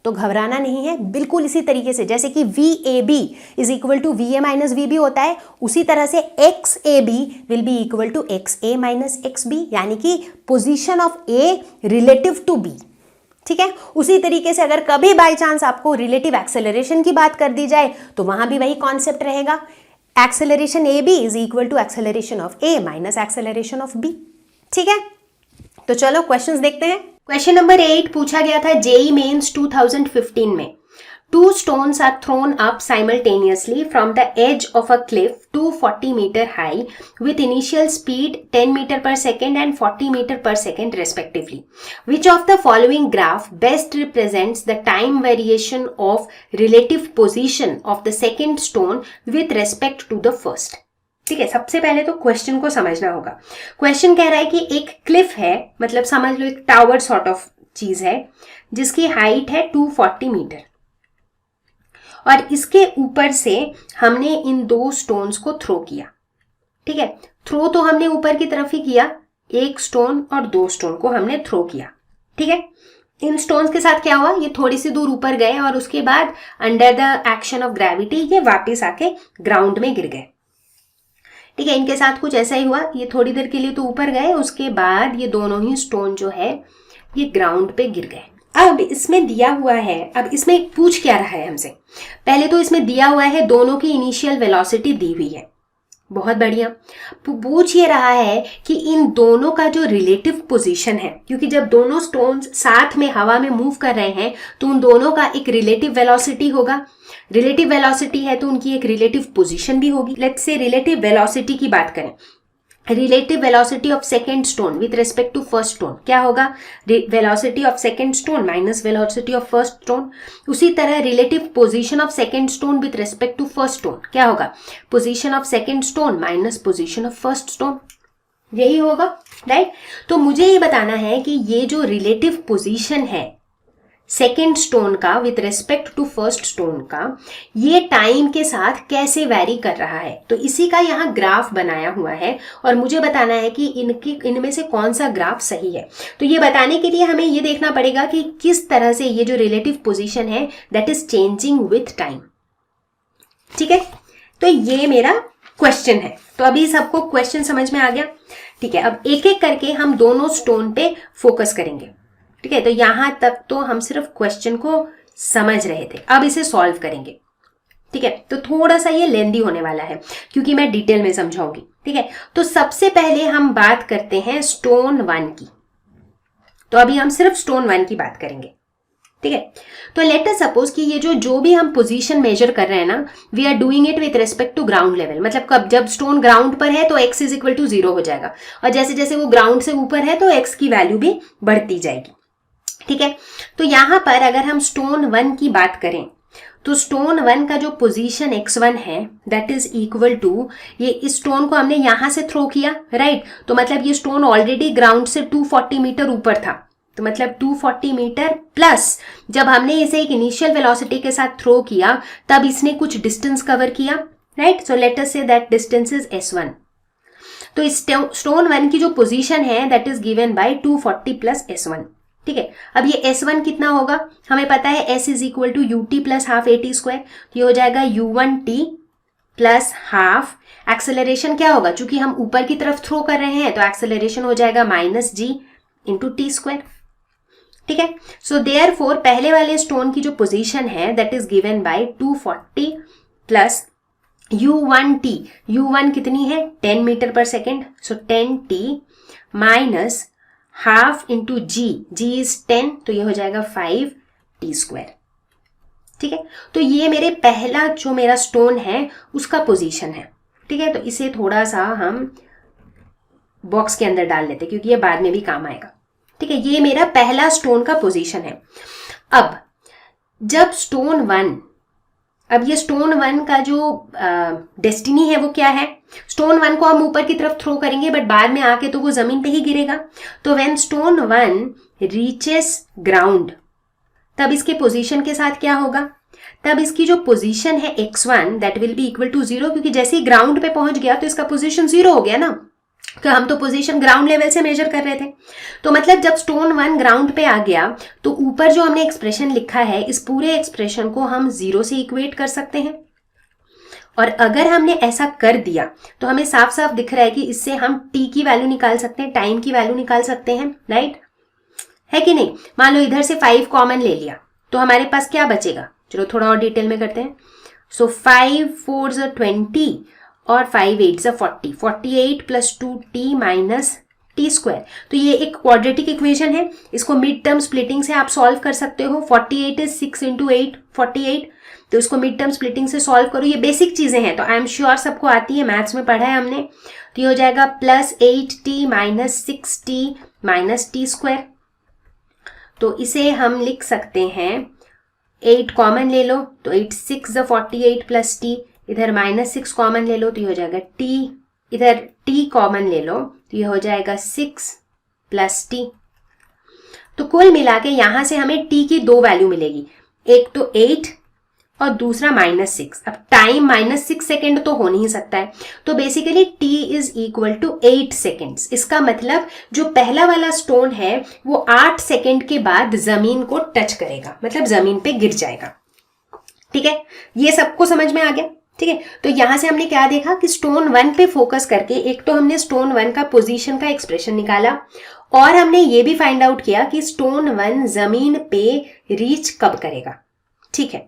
तो घबराना नहीं है, बिल्कुल इसी तरीके से जैसे कि VAB is equal to VA minus VB होता है, उसी तरह से XAB will be equal to XA minus XB, यानी कि position of A relative to B, ठीक है। उसी तरीके से अगर कभी बाय चांस आपको रिलेटिव एक्सेलरेशन की बात कर दी जाए तो वहां भी वही कॉन्सेप्ट रहेगा, acceleration AB is equal to acceleration of A minus acceleration of B, ठीक है। तो चलो क्वेश्चंस देखते हैं। क्वेश्चन नंबर 8 पूछा गया था जेईई मेंस 2015 में। 2 stones are thrown up simultaneously from the edge of a cliff 240 meter high with initial speed 10 meter per second and 40 meter per second respectively. Which of the following graph best represents the time variation of relative position of the second stone with respect to the first? ठीक है, सबसे पहले तो question को समझना होगा। Question कह रहा है कि एक क्लिफ है, मतलब समझ लो एक टावर सॉर्ट ऑफ चीज है जिसकी हाइट है 240 मीटर, और इसके ऊपर से हमने इन 2 स्टोन्स को थ्रो किया, ठीक है। थ्रो तो हमने ऊपर की तरफ ही किया, एक स्टोन और 2 स्टोन को हमने थ्रो किया, ठीक है। इन स्टोन्स के साथ क्या हुआ, ये थोड़ी सी दूर ऊपर गए और उसके बाद under the action of gravity ये वापस आके ग्राउंड में गिर गए। ठीक है, इनके साथ कुछ ऐसा ही हुआ, ये थोड़ी देर के लिए तो ऊपर गए, उसके बाद ये दोनों ही स्टोन जो है ये ग्राउंड पे गिर गए। अब इसमें दिया हुआ है, अब इसमें पूछ क्या रहा है हमसे, पहले तो इसमें दिया हुआ है दोनों की इनिशियल वेलोसिटी दी हुई है, बहुत बढ़िया। पूछ ये रहा है कि इन दोनों का जो रिलेटिव पोजीशन है, क्योंकि जब दोनों स्टोन्स साथ में हवा में मूव कर रहे हैं तो उन दोनों का एक रिलेटिव वेलोसिटी होगा, रिलेटिव वेलोसिटी है तो उनकी एक रिलेटिव पोजीशन भी होगी। लेट्स से रिलेटिव वेलोसिटी की बात करें, relative velocity of second stone with respect to first stone क्या होगा, velocity of second stone minus velocity of first stone. उसी तरह relative position of second stone with respect to first stone क्या होगा, position of second stone minus position of first stone, यही होगा, right. तो मुझे ये बताना है कि ये जो रिलेटिव पोजीशन है सेकेंड स्टोन का with respect to first stone का, ये टाइम के साथ कैसे वैरी कर रहा है, तो इसी का यहाँ ग्राफ बनाया हुआ है और मुझे बताना है कि इनमें से कौन सा ग्राफ सही है। तो ये बताने के लिए हमें ये देखना पड़ेगा कि किस तरह से ये जो रिलेटिव पोजीशन है that is changing with time. ठीक है, तो ये मेरा क्वेश्चन है। तो अभी सबको क्वेश्चन समझ में आ गया, ठीक है। अब एक एक करके हम दोनों स्टोन पे फोकस करेंगे, ठीक है। तो यहां तक तो हम सिर्फ क्वेश्चन को समझ रहे थे, अब इसे सॉल्व करेंगे, ठीक है। तो थोड़ा सा ये लेंदी होने वाला है क्योंकि मैं डिटेल में समझाऊंगी, ठीक है। तो सबसे पहले हम बात करते हैं स्टोन 1 की। तो अभी हम सिर्फ स्टोन 1 की बात करेंगे, ठीक है। तो लेट अस सपोज कि ये जो भी हम पोजीशन मेजर कर रहे हैं ना, we are doing it with respect to ground level, मतलब कब जब स्टोन ग्राउंड पर है तो x इज इक्वल टू 0 हो जाएगा और जैसे जैसे वो ग्राउंड से ऊपर है तो x की वैल्यू भी बढ़ती जाएगी, ठीक है। तो यहां पर अगर हम स्टोन 1 की बात करें तो स्टोन 1 का जो पोजीशन x1 है दैट इज इक्वल टू, ये इस स्टोन को हमने यहां से थ्रो किया, राइट। तो मतलब ये स्टोन ऑलरेडी ग्राउंड से 240 मीटर ऊपर था, तो मतलब 240 मीटर प्लस जब हमने इसे एक इनिशियल वेलोसिटी के साथ थ्रो किया तब इसने कुछ डिस्टेंस कवर किया, right. So let us say that distance is s1। तो इस स्टोन 1 की जो पोजीशन है that is given by 240 plus s1, ठीक है। अब ये s1 कितना होगा, हमें पता है s is equal to ut plus half at square, तो ये हो जाएगा u1t प्लस हाफ, एक्सेलरेशन क्या होगा, चूंकि हम ऊपर की तरफ थ्रो कर रहे हैं तो एक्सेलरेशन हो जाएगा minus g into T square, ठीक है। सो देयरफॉर पहले वाले स्टोन की जो पोजीशन है that is given by 240 plus u1t, u1 कितनी है 10 मीटर पर second, so 10t minus half into g, g is 10 तो ये हो जाएगा 5t स्क्वायर, ठीक है। तो ये मेरे पहला जो मेरा स्टोन है उसका पोजीशन है, ठीक है। तो इसे थोड़ा सा हम बॉक्स के अंदर डाल लेते क्योंकि ये बाद में भी काम आएगा, ठीक है। ये मेरा पहला स्टोन का पोजीशन है। अब जब स्टोन 1, अब ये स्टोन 1 का जो डेस्टिनी है वो क्या है, स्टोन 1 को हम ऊपर की तरफ थ्रो करेंगे बट बाद में आके तो वो जमीन पे ही गिरेगा। तो व्हेन स्टोन 1 रीचेस ग्राउंड तब इसके पोजीशन के साथ क्या होगा, तब इसकी जो पोजीशन है x1 that will be equal to 0, क्योंकि जैसे ही ग्राउंड पे पहुंच गया तो इसका पोजीशन 0 हो गया ना, तो हम तो पोजीशन ग्राउंड लेवल से मेजर कर रहे थे। तो मतलब जब स्टोन 1 ग्राउंड पे आ गया तो ऊपर जो हमने एक्सप्रेशन लिखा है इस पूरे एक्सप्रेशन को हम 0 से इक्वेट कर सकते हैं। और अगर हमने ऐसा कर दिया तो हमें साफ साफ दिख रहा है कि इससे हम t की वैल्यू निकाल सकते हैं, टाइम की वैल्यू निकाल सकते हैं, राइट है कि नहीं। मान लो इधर से 5 कॉमन ले लिया तो हमारे पास क्या बचेगा, चलो थोड़ा और डिटेल में करते हैं। सो 5 4 20 और 5 8 40, 48 plus 2t minus T square. तो ये एक क्वाड्रेटिक इक्वेशन है, इसको मिड टर्म स्प्लिटिंग से आप सॉल्व कर सकते हो। 48 इज 6 इंटू 8 48, तो इसको मिड टर्म स्प्लिटिंग से सॉल्व करो। ये बेसिक चीजें हैं तो आई एम श्योर सबको आती है, मैथ्स में पढ़ा है हमने। तो ये हो जाएगा plus 8t minus 6t minus T square. तो इसे हम लिख सकते हैं, 8 कॉमन ले लो तो 8 6 48 प्लस t, इधर माइनस 6 कॉमन ले लो तो ये हो जाएगा t, इधर t कॉमन ले लो तो ये हो जाएगा 6 प्लस t। तो कुल मिला के यहां से हमें t की 2 वैल्यू मिलेगी, एक तो 8 और दूसरा -6। अब टाइम -6 सेकेंड तो हो नहीं सकता है, तो basically t is equal to 8 seconds. इसका मतलब जो पहला वाला स्टोन है वो 8 सेकेंड के बाद जमीन को टच करेगा, मतलब जमीन पे गिर जाएगा, ठीक है। ये सबको समझ में आ गया, ठीक है, तो यहां से हमने क्या देखा कि स्टोन 1 पे फोकस करके एक तो हमने स्टोन 1 का पोजीशन का एक्सप्रेशन निकाला और हमने ये भी फाइंड आउट किया कि स्टोन 1 जमीन पे रीच कब करेगा। ठीक है,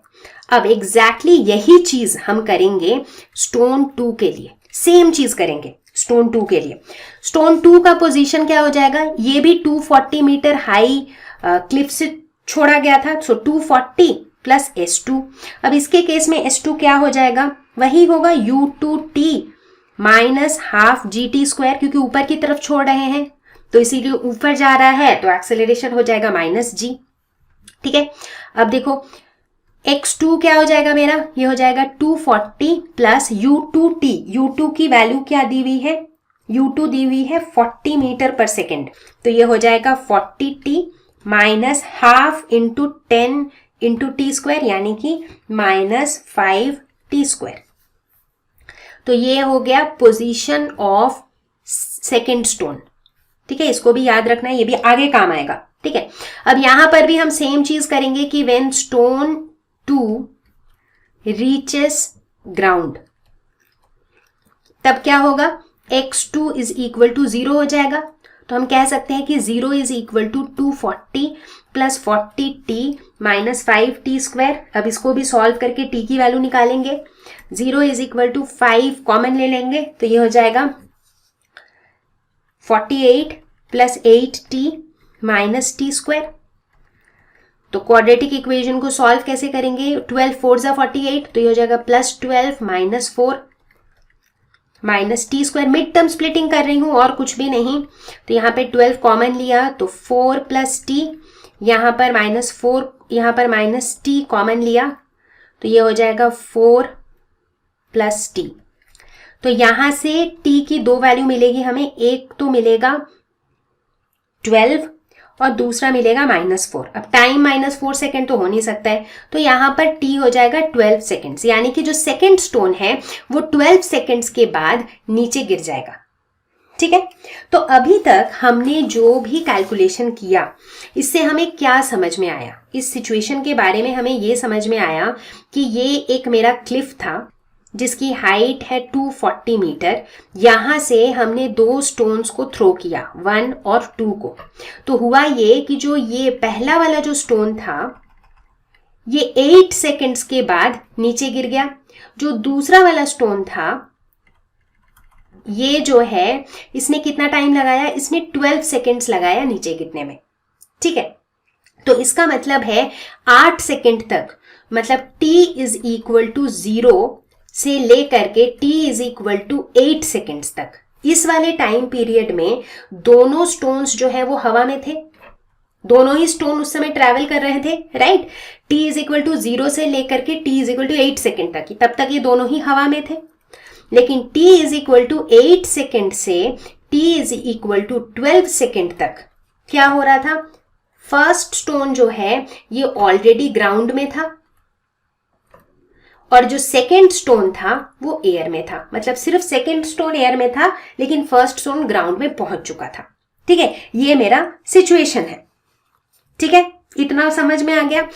अब एग्जैक्टली यही चीज हम करेंगे स्टोन 2 के लिए, सेम चीज करेंगे स्टोन 2 के लिए। स्टोन 2 का पोजीशन क्या हो जाएगा, ये भी 240 मीटर हाई क्लिफ से छोड़ा गया था, सो 240 प्लस S2। अब इसके केस में S2 क्या हो जाएगा, वही होगा U2T माइनस हाफ GT², क्योंकि ऊपर की तरफ छोड़ रहे हैं तो इसीलिए ऊपर जा रहा है तो एक्सेलरेशन हो जाएगा माइनस G। ठीक है, अब देखो x2 क्या हो जाएगा मेरा, ये हो जाएगा 240 प्लस U2T। U2 की वैल्यू क्या दी हुई है, U2 दी हुई है 40 मीटर पर सेकेंड, तो ये हो जाएगा 40T minus half into 10 into T² यानी कि माइनस 5T²। तो ये हो गया पोजीशन ऑफ सेकेंड स्टोन। ठीक है, इसको भी याद रखना है, ये भी आगे काम आएगा। ठीक है, अब यहां पर भी हम सेम चीज करेंगे कि व्हेन स्टोन 2 रीचेस ग्राउंड, तब क्या होगा, x2 इज इक्वल टू 0 हो जाएगा। तो हम कह सकते हैं कि 0 is equal to 240 plus 40t minus 5t²। अब इसको भी सॉल्व करके t की वैल्यू निकालेंगे। 0 इज इक्वल टू 5 कॉमन ले लेंगे तो ये हो जाएगा 48 प्लस 8t माइनस t²। तो क्वाड्रेटिक इक्वेशन को सॉल्व कैसे करेंगे, 12 4 जा 48, तो ये हो जाएगा plus 12 minus 4 minus T²। Mid term splitting कर रही हूं और कुछ भी नहीं, तो यहाँ पे 12 कॉमन लिया तो 4 प्लस t, यहाँ पर माइनस 4, यहाँ पर माइनस t कॉमन लिया तो ये हो जाएगा 4 प्लस t। तो यहां से t की दो वैल्यू मिलेगी हमें, एक तो मिलेगा 12 और दूसरा मिलेगा -4। अब टाइम -4 सेकेंड तो हो नहीं सकता है, तो यहां पर t हो जाएगा 12 सेकेंड्स, यानी कि जो सेकेंड स्टोन है वो 12 सेकेंड्स के बाद नीचे गिर जाएगा। ठीक है, तो अभी तक हमने जो भी कैलकुलेशन किया इससे हमें क्या समझ में आया, इस सिचुएशन के बारे में हमें ये समझ में आया कि ये एक मेरा क्लिफ था जिसकी हाइट है 240 मीटर। यहां से हमने दो स्टोन्स को थ्रो किया, 1 और 2 को। तो हुआ ये कि जो ये पहला वाला जो स्टोन था ये 8 सेकेंड्स के बाद नीचे गिर गया। जो दूसरा वाला स्टोन था ये जो है इसने कितना टाइम लगाया, इसने 12 सेकेंड्स लगाया नीचे गिरने में। ठीक है, तो इसका मतलब है 8 सेकेंड तक, मतलब t इज इक्वल टू 0 से लेकर के t is equal to 8 seconds तक, इस वाले टाइम पीरियड में दोनों स्टोन्स जो है वो हवा में थे, दोनों ही स्टोन उस समय ट्रैवल कर रहे थे, right. t is equal to 0 से लेकर के t is equal to 8 second तक, तब तक ये दोनों ही हवा में थे। लेकिन t इज इक्वल टू 8 सेकेंड से t is equal to 12 second तक क्या हो रहा था, फर्स्ट स्टोन जो है ये ऑलरेडी ग्राउंड में था और जो सेकेंड स्टोन था वो एयर में था, मतलब सिर्फ सेकेंड स्टोन एयर में था लेकिन फर्स्ट स्टोन ग्राउंड में पहुंच चुका था। ठीक है, ये मेरा सिचुएशन है। ठीक है, इतना समझ में आ गया।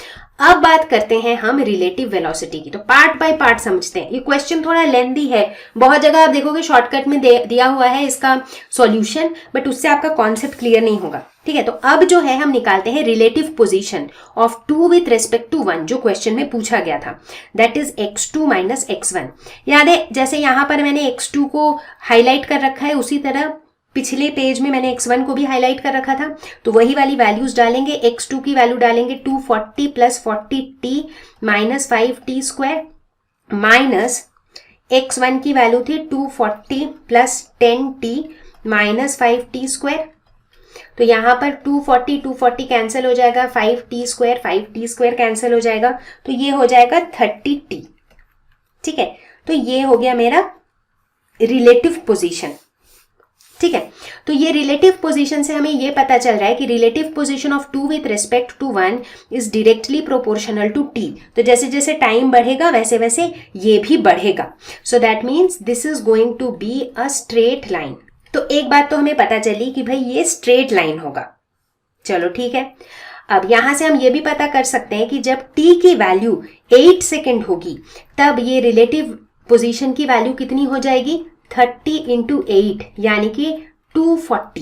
अब बात करते हैं हम रिलेटिव वेलोसिटी की, तो पार्ट बाय पार्ट समझते हैं। ये क्वेश्चन थोड़ा लेंथी है, बहुत जगह आप देखोगे शॉर्टकट में दिया हुआ है इसका सॉल्यूशन, बट उससे आपका कॉन्सेप्ट क्लियर नहीं होगा। ठीक है, तो अब जो है हम निकालते हैं relative position of 2 with respect to 1, जो क्वेश्चन में पूछा गया था, that is x2 minus x1। याद है, जैसे यहां पर मैंने x2 को हाईलाइट कर रखा है उसी तरह पिछले पेज में मैंने x1 को भी हाईलाइट कर रखा था, तो वही वाली वैल्यूज डालेंगे। x2 की वैल्यू डालेंगे 240 plus 40t minus 5t² minus x1 की वैल्यू थी 240 प्लस 10t माइनस 5t²। तो यहां पर 240 कैंसिल हो जाएगा, 5t² कैंसिल हो जाएगा, तो ये हो जाएगा 30t। ठीक है, तो ये हो गया मेरा रिलेटिव पोजीशन। ठीक है, तो ये रिलेटिव पोजीशन से हमें ये पता चल रहा है कि relative position of 2 with respect to 1 is directly proportional to t। तो जैसे जैसे टाइम बढ़ेगा वैसे वैसे ये भी बढ़ेगा। So that means this is going to be a straight line. तो एक बात तो हमें पता चली कि भाई ये स्ट्रेट लाइन होगा। चलो ठीक है, अब यहां से हम ये भी पता कर सकते हैं कि जब t की वैल्यू 8 सेकेंड होगी तब ये रिलेटिव पोजीशन की वैल्यू कितनी हो जाएगी 30 इंटू 8 यानी कि 240,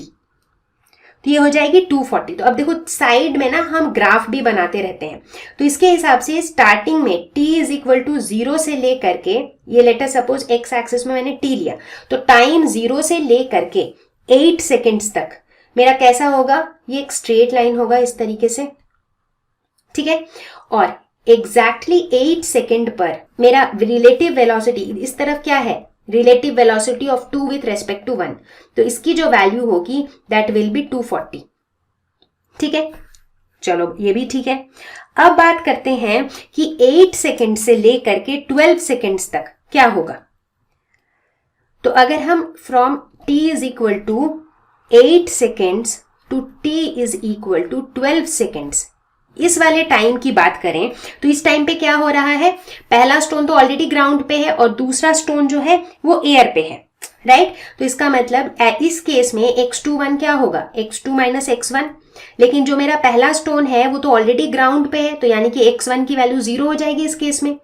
तो ये हो जाएगी 240। तो अब देखो साइड में ना हम ग्राफ भी बनाते रहते हैं, तो इसके हिसाब से स्टार्टिंग में t इज इक्वल टू 0 से ले करके, ये लेटर सपोज x एक्सिस में मैंने t लिया, तो टाइम 0 से ले करके 8 सेकेंड्स तक मेरा कैसा होगा, ये एक स्ट्रेट लाइन होगा इस तरीके से, ठीक है। और एग्जैक्टली 8 सेकेंड पर मेरा रिलेटिव वेलोसिटी इस तरफ क्या है, relative velocity of 2 with respect to 1, तो इसकी जो वैल्यू होगी दैट विल बी 240, ठीक है। चलो ये भी ठीक है। अब बात करते हैं कि 8 सेकेंड से लेकर के 12 सेकेंड्स तक क्या होगा। तो अगर हम from t is equal to 8 seconds to t is equal to 12 seconds, इस वाले टाइम की बात करें तो इस टाइम पे क्या हो रहा है, पहला स्टोन तो ऑलरेडी ग्राउंड पे है और दूसरा स्टोन जो है वो एयर पे है, राइट। तो इसका मतलब इस केस में x21 क्या होगा, x2 माइनस x1, लेकिन जो मेरा पहला स्टोन है वो तो ऑलरेडी ग्राउंड पे है, तो यानी कि x1 की वैल्यू 0 हो जाएगी इस केस में,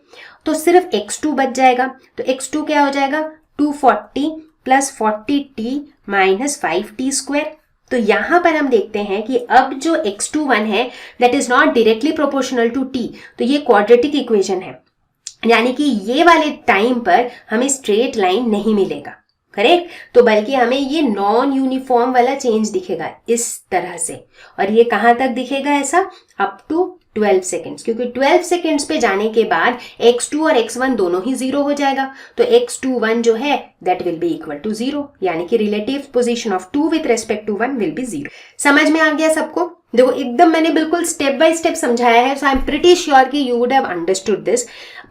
तो सिर्फ x2 बच जाएगा। तो x2 क्या हो जाएगा 240 plus 40t minus 5t square. तो यहां पर हम देखते हैं कि अब जो x21 है that is not directly proportional to t, तो ये क्वाड्रेटिक इक्वेशन है, यानी कि ये वाले टाइम पर हमें स्ट्रेट लाइन नहीं मिलेगा, करेक्ट। तो बल्कि हमें ये नॉन यूनिफॉर्म वाला चेंज दिखेगा इस तरह से, और ये कहां तक दिखेगा ऐसा, अप टू 12 सेकेंड्स, क्योंकि 12 सेकेंड्स पे जाने के बाद x2 और x1 दोनों ही 0 हो जाएगा, तो x21 जो है that will be equal to 0, यानी कि relative position of 2 with respect to 1 will be 0। समझ में आ गया सबको? देखो एकदम मैंने बिल्कुल स्टेप बाय स्टेप समझाया है, सो आई एम प्रीटी श्योर कि you would have understood this,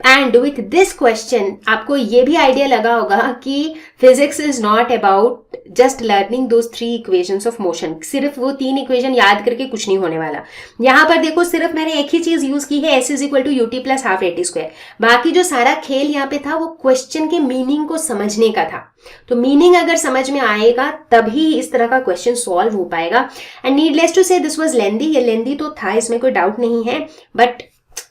and with this question आपको ये भी आइडिया लगा होगा कि physics is not about just learning those 3 equations of motion, सिर्फ वो 3 इक्वेशन याद करके कुछ नहीं होने वाला। यहां पर देखो सिर्फ मैंने एक ही चीज यूज की है, s is equal to ut plus half at square, बाकी जो सारा खेल यहाँ पे था वो क्वेश्चन के मीनिंग को समझने का था। तो मीनिंग अगर समझ में आएगा तभी इस तरह का क्वेश्चन सॉल्व हो पाएगा। एंड नीडलेस टू से दिस वाज लेंदी, ये लेंदी तो था, इसमें कोई डाउट नहीं है, बट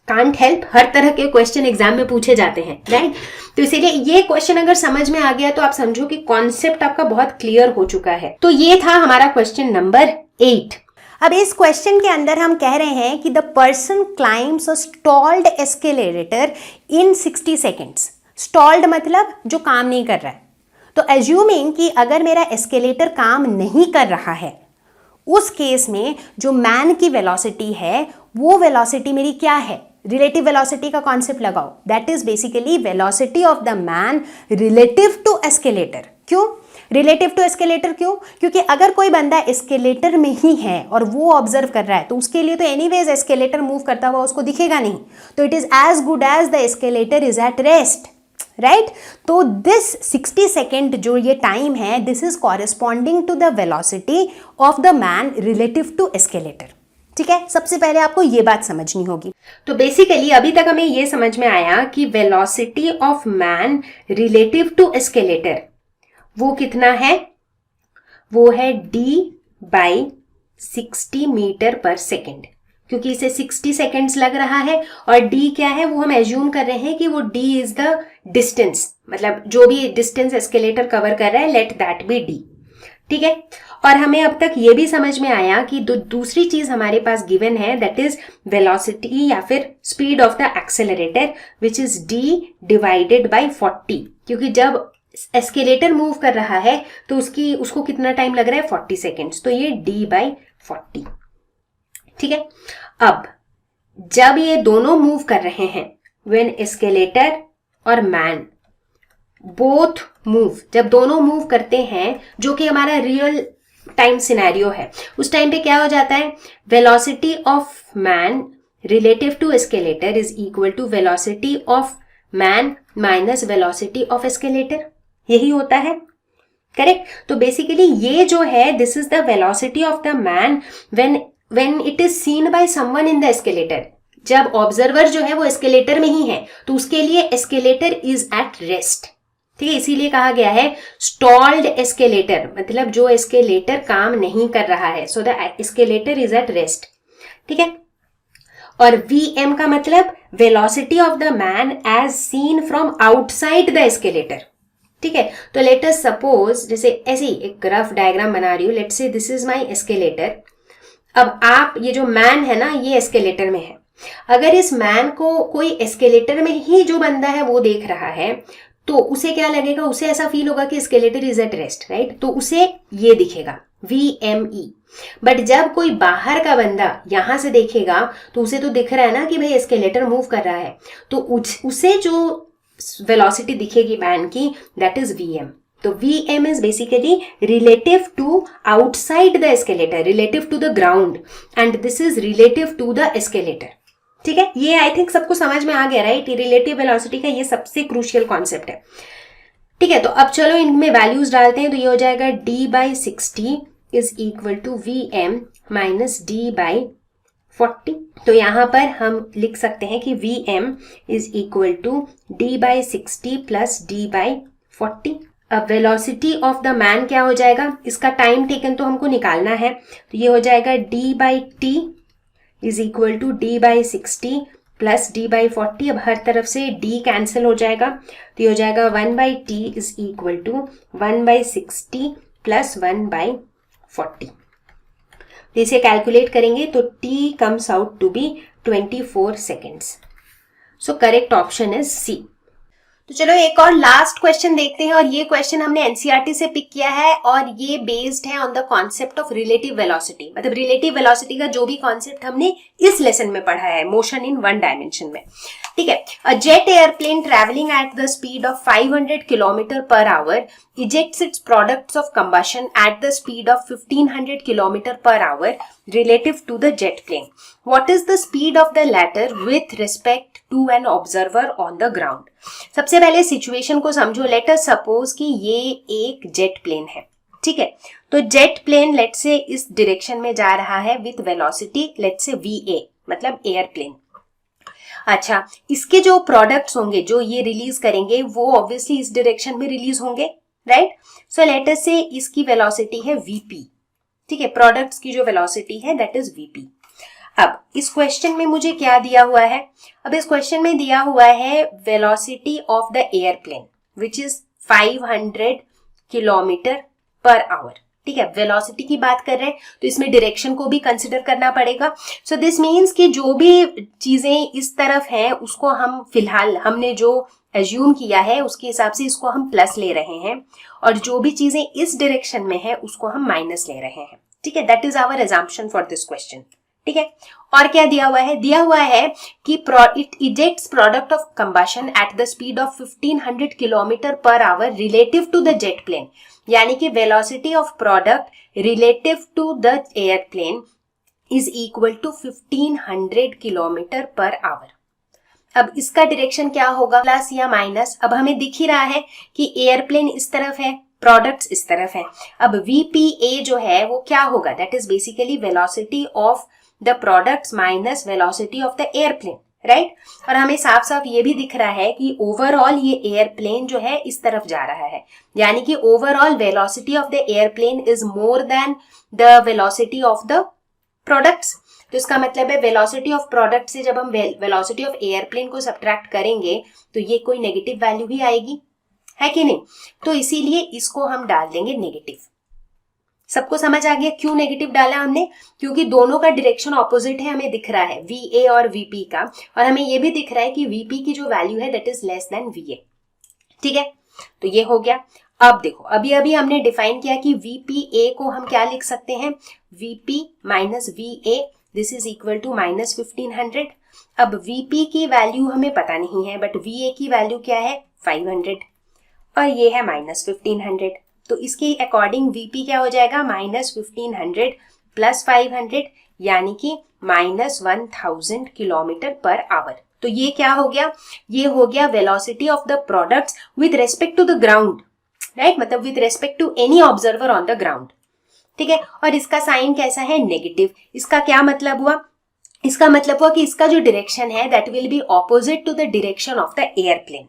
कांट हेल्प, हर तरह के क्वेश्चन एग्जाम में पूछे जाते हैं, राइट। तो इसीलिए ये क्वेश्चन अगर समझ में आ गया तो आप समझो कि कॉन्सेप्ट आपका बहुत क्लियर हो चुका है। तो ये था हमारा क्वेश्चन नंबर 8। अब इस क्वेश्चन के अंदर हम कह रहे हैं कि the person climbs a stalled escalator in 60 seconds. Stalled मतलब जो काम नहीं कर रहा है। तो एज्यूमिंग कि अगर मेरा एस्केलेटर काम नहीं कर रहा है, उस केस में जो मैन की वेलोसिटी है वो वेलोसिटी मेरी क्या है, रिलेटिव वेलोसिटी का कॉन्सेप्ट लगाओ, that is basically velocity of the man relative to escalator. क्यों रिलेटिव टू एस्केलेटर? क्यों? क्योंकि अगर कोई बंदा एस्केलेटर में ही है और वो ऑब्जर्व कर रहा है तो उसके लिए तो एनीवेज एस्केलेटर मूव करता हुआ उसको दिखेगा नहीं, तो it is as good as the escalator is at rest, right. तो दिस 60 सेकेंड जो ये टाइम है, this is corresponding to the velocity of the man relative to escalator, ठीक है। सबसे पहले आपको ये बात समझनी होगी। तो बेसिकली अभी तक हमें ये समझ में आया कि velocity of man relative to escalator वो कितना है, वो है d बाई 60 मीटर पर सेकेंड, क्योंकि इसे 60 सेकेंड्स लग रहा है, और d क्या है वो हम एज्यूम कर रहे हैं कि वो d इज द डिस्टेंस, मतलब जो भी डिस्टेंस एस्केलेटर कवर कर रहा है लेट दैट बी d, ठीक है। और हमें अब तक ये भी समझ में आया कि दूसरी चीज हमारे पास गिवन है, दैट इज वेलोसिटी या फिर speed of the accelerator which is d divided by 40, क्योंकि जब एस्केलेटर मूव कर रहा है तो उसको कितना टाइम लग रहा है 40 सेकेंड्स, तो ये d बाई 40, ठीक है। अब जब ये दोनों मूव कर रहे हैं, व्हेन एस्केलेटर और मैन बोथ मूव, जब दोनों मूव करते हैं, जो कि हमारा रियल टाइम सिनेरियो है, उस टाइम पे क्या हो जाता है, velocity of man relative to escalator is equal to velocity of man minus velocity of escalator, यही होता है, करेक्ट। तो बेसिकली ये जो है this is the velocity of the man when it is seen by someone in the escalator. जब observer जो है वो एस्केलेटर में ही है तो उसके लिए एस्केलेटर इज एट रेस्ट, ठीक है। इसीलिए कहा गया है स्टॉल्ड एस्केलेटर, मतलब जो एस्केलेटर काम नहीं कर रहा है, so the escalator is at rest, ठीक है। और vm का मतलब velocity of the man as seen from outside the escalator. ठीक है, तो लेट अस सपोज, जैसे ऐसे ही एक रफ डायग्राम बना रही हूँ, let's say this is my escalator. अब आप, ये जो मैन है ना, ये एस्केलेटर में है। अगर इस मैन को कोई एस्केलेटर में ही जो बंदा है वो देख रहा है, तो उसे क्या लगेगा, उसे ऐसा फील होगा कि escalator is at rest, right? तो उसे ये दिखेगा VME। बट जब कोई बाहर का बंदा यहां से देखेगा तो उसे तो दिख रहा है ना कि भाई एस्केलेटर मूव कर रहा है, तो उसे जो वेलोसिटी दिखेगी मैन की, दैट इज VM। तो VM is basically relative to outside the escalator, relative to the ground, and this is relative to the escalator। ठीक है, ये आई थिंक सबको समझ में आ गया, राइट? रिलेटिव वेलोसिटी का ये सबसे क्रूशियल कॉन्सेप्ट है। ठीक है, तो अब चलो इनमें वैल्यूज डालते हैं। तो ये हो जाएगा d/60 is equal to VM minus d/40। तो यहां पर हम लिख सकते हैं कि VM is equal to d/60 plus d/40। अब वेलोसिटी ऑफ द मैन क्या हो जाएगा, इसका टाइम टेकन तो हमको निकालना है, तो ये हो जाएगा d/t is equal to d/60 plus d/40। अब हर तरफ से d कैंसिल हो जाएगा, तो ये हो जाएगा 1/t is equal to 1/60 plus 1/40। तो इसे कैलकुलेट करेंगे तो t comes out to be 24 seconds. So correct option is C। तो चलो एक और लास्ट क्वेश्चन देखते हैं, और ये क्वेश्चन हमने एनसीईआरटी से पिक किया है, और ये बेस्ड है on the concept of relative velocity. मतलब रिलेटिव वेलोसिटी का जो भी कॉन्सेप्ट हमने इस लेसन में पढ़ा है, मोशन इन वन डायमेंशन में। ठीक है, a jet airplane travelling at the speed of 500 kilometre per hour ejects its products of combustion at the speed of 1500 km per hour relative to the jet plane. What is the speed of the latter with respect to an observer on the ground? सबसे पहले situation को समझो। Let us suppose कि ये एक jet plane है। ठीक है, तो जेट प्लेन लेट से इस डायरेक्शन में जा रहा है विथ वेलोसिटी लेट से VA, मतलब एयरप्लेन। अच्छा, इसके जो प्रोडक्ट्स होंगे जो ये रिलीज करेंगे वो ऑब्वियसली इस डायरेक्शन में रिलीज होंगे, राइट? सो लेट अस से इसकी वेलोसिटी है VP। ठीक है, प्रोडक्ट्स की जो वेलोसिटी है दैट इज VP। अब इस क्वेश्चन में मुझे क्या दिया हुआ है, अब इस क्वेश्चन में दिया हुआ है velocity of the airplane which is 500 kilometre per hour. ठीक है, वेलोसिटी की बात कर रहे हैं तो इसमें डायरेक्शन को भी कंसिडर करना पड़ेगा। सो दिस मीन्स कि जो भी चीजें इस तरफ हैं उसको हम फिलहाल हमने जो एज्यूम किया है उसके हिसाब से इसको हम प्लस ले रहे हैं, और जो भी चीजें इस डायरेक्शन में है उसको हम माइनस ले रहे हैं। ठीक है, that is our assumption for this question. ठीक है, और क्या दिया हुआ है, दिया हुआ है कि it ejects product of combustion at the speed of 1500 kilometre पर hour relative to the jet plane, यानी कि velocity of product relative to the airplane is equal to 1500 kilometre पर आवर। अब इसका डायरेक्शन क्या होगा, प्लस या माइनस? अब हमें दिख ही रहा है कि एयरप्लेन इस तरफ है, प्रोडक्ट्स इस तरफ है। अब VPA जो है वो क्या होगा, that is basically velocity of the products minus velocity of the airplane, right? और हमें साफ साफ ये भी दिख रहा है कि ओवरऑल ये एयरप्लेन जो है इस तरफ जा रहा है, यानी कि overall velocity of the airplane is more than the velocity of the products. तो इसका मतलब है वेलोसिटी ऑफ प्रोडक्ट से जब हम वेलोसिटी ऑफ एयरप्लेन को सब्ट्रैक्ट करेंगे तो ये कोई नेगेटिव वैल्यू ही आएगी, है कि नहीं? तो इसीलिए इसको हम डाल देंगे नेगेटिव। सबको समझ आ गया क्यों नेगेटिव डाला हमने? क्योंकि दोनों का डायरेक्शन ऑपोजिट है, हमें दिख रहा है VA और VP का, और हमें ये भी दिख रहा है कि VP की जो वैल्यू है that is less than VA। ठीक है, तो ये हो गया। अब देखो, अभी अभी हमने डिफाइन किया कि VPA को हम क्या लिख सकते हैं, VP minus VA, this is equal to minus 1500। अब VP की वैल्यू हमें पता नहीं है, बट VA की वैल्यू क्या है, 500, और ये है माइनस 1500। तो इसके अकॉर्डिंग VP क्या हो जाएगा, माइनस 1500 प्लस 500, यानी कि माइनस 1000 किलोमीटर पर आवर। तो ये क्या हो गया, ये हो गया velocity of the products with respect to the ground, right? मतलब with respect to any observer on the ground. ठीक है, और इसका साइन कैसा है, नेगेटिव। इसका क्या मतलब हुआ, इसका मतलब हुआ कि इसका जो डायरेक्शन है that will be opposite to the direction of the airplane.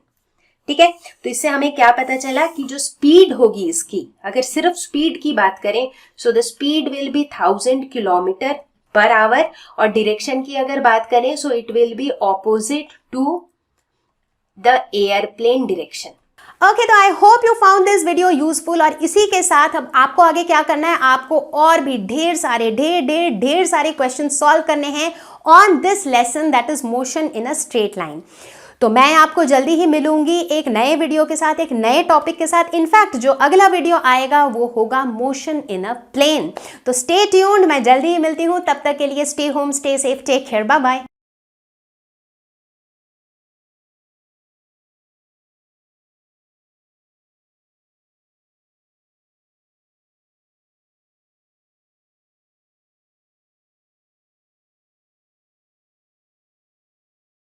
ठीक है, तो इससे हमें क्या पता चला कि जो स्पीड होगी इसकी, अगर सिर्फ स्पीड की बात करें, so the speed will be 1000 kilometre पर आवर, और डायरेक्शन की अगर बात करें so it will be opposite to the airplane direction. Okay, तो I hope you found this video useful. और इसी के साथ अब आपको आगे क्या करना है, आपको और भी ढेर सारे क्वेश्चन सॉल्व करने हैं on this lesson, that is motion in a straight line. तो मैं आपको जल्दी ही मिलूंगी एक नए वीडियो के साथ, एक नए टॉपिक के साथ। इनफैक्ट जो अगला वीडियो आएगा वो होगा मोशन इन अ प्लेन। तो स्टे ट्यून्ड, मैं जल्दी ही मिलती हूं। तब तक के लिए stay home, stay safe, take care, bye bye.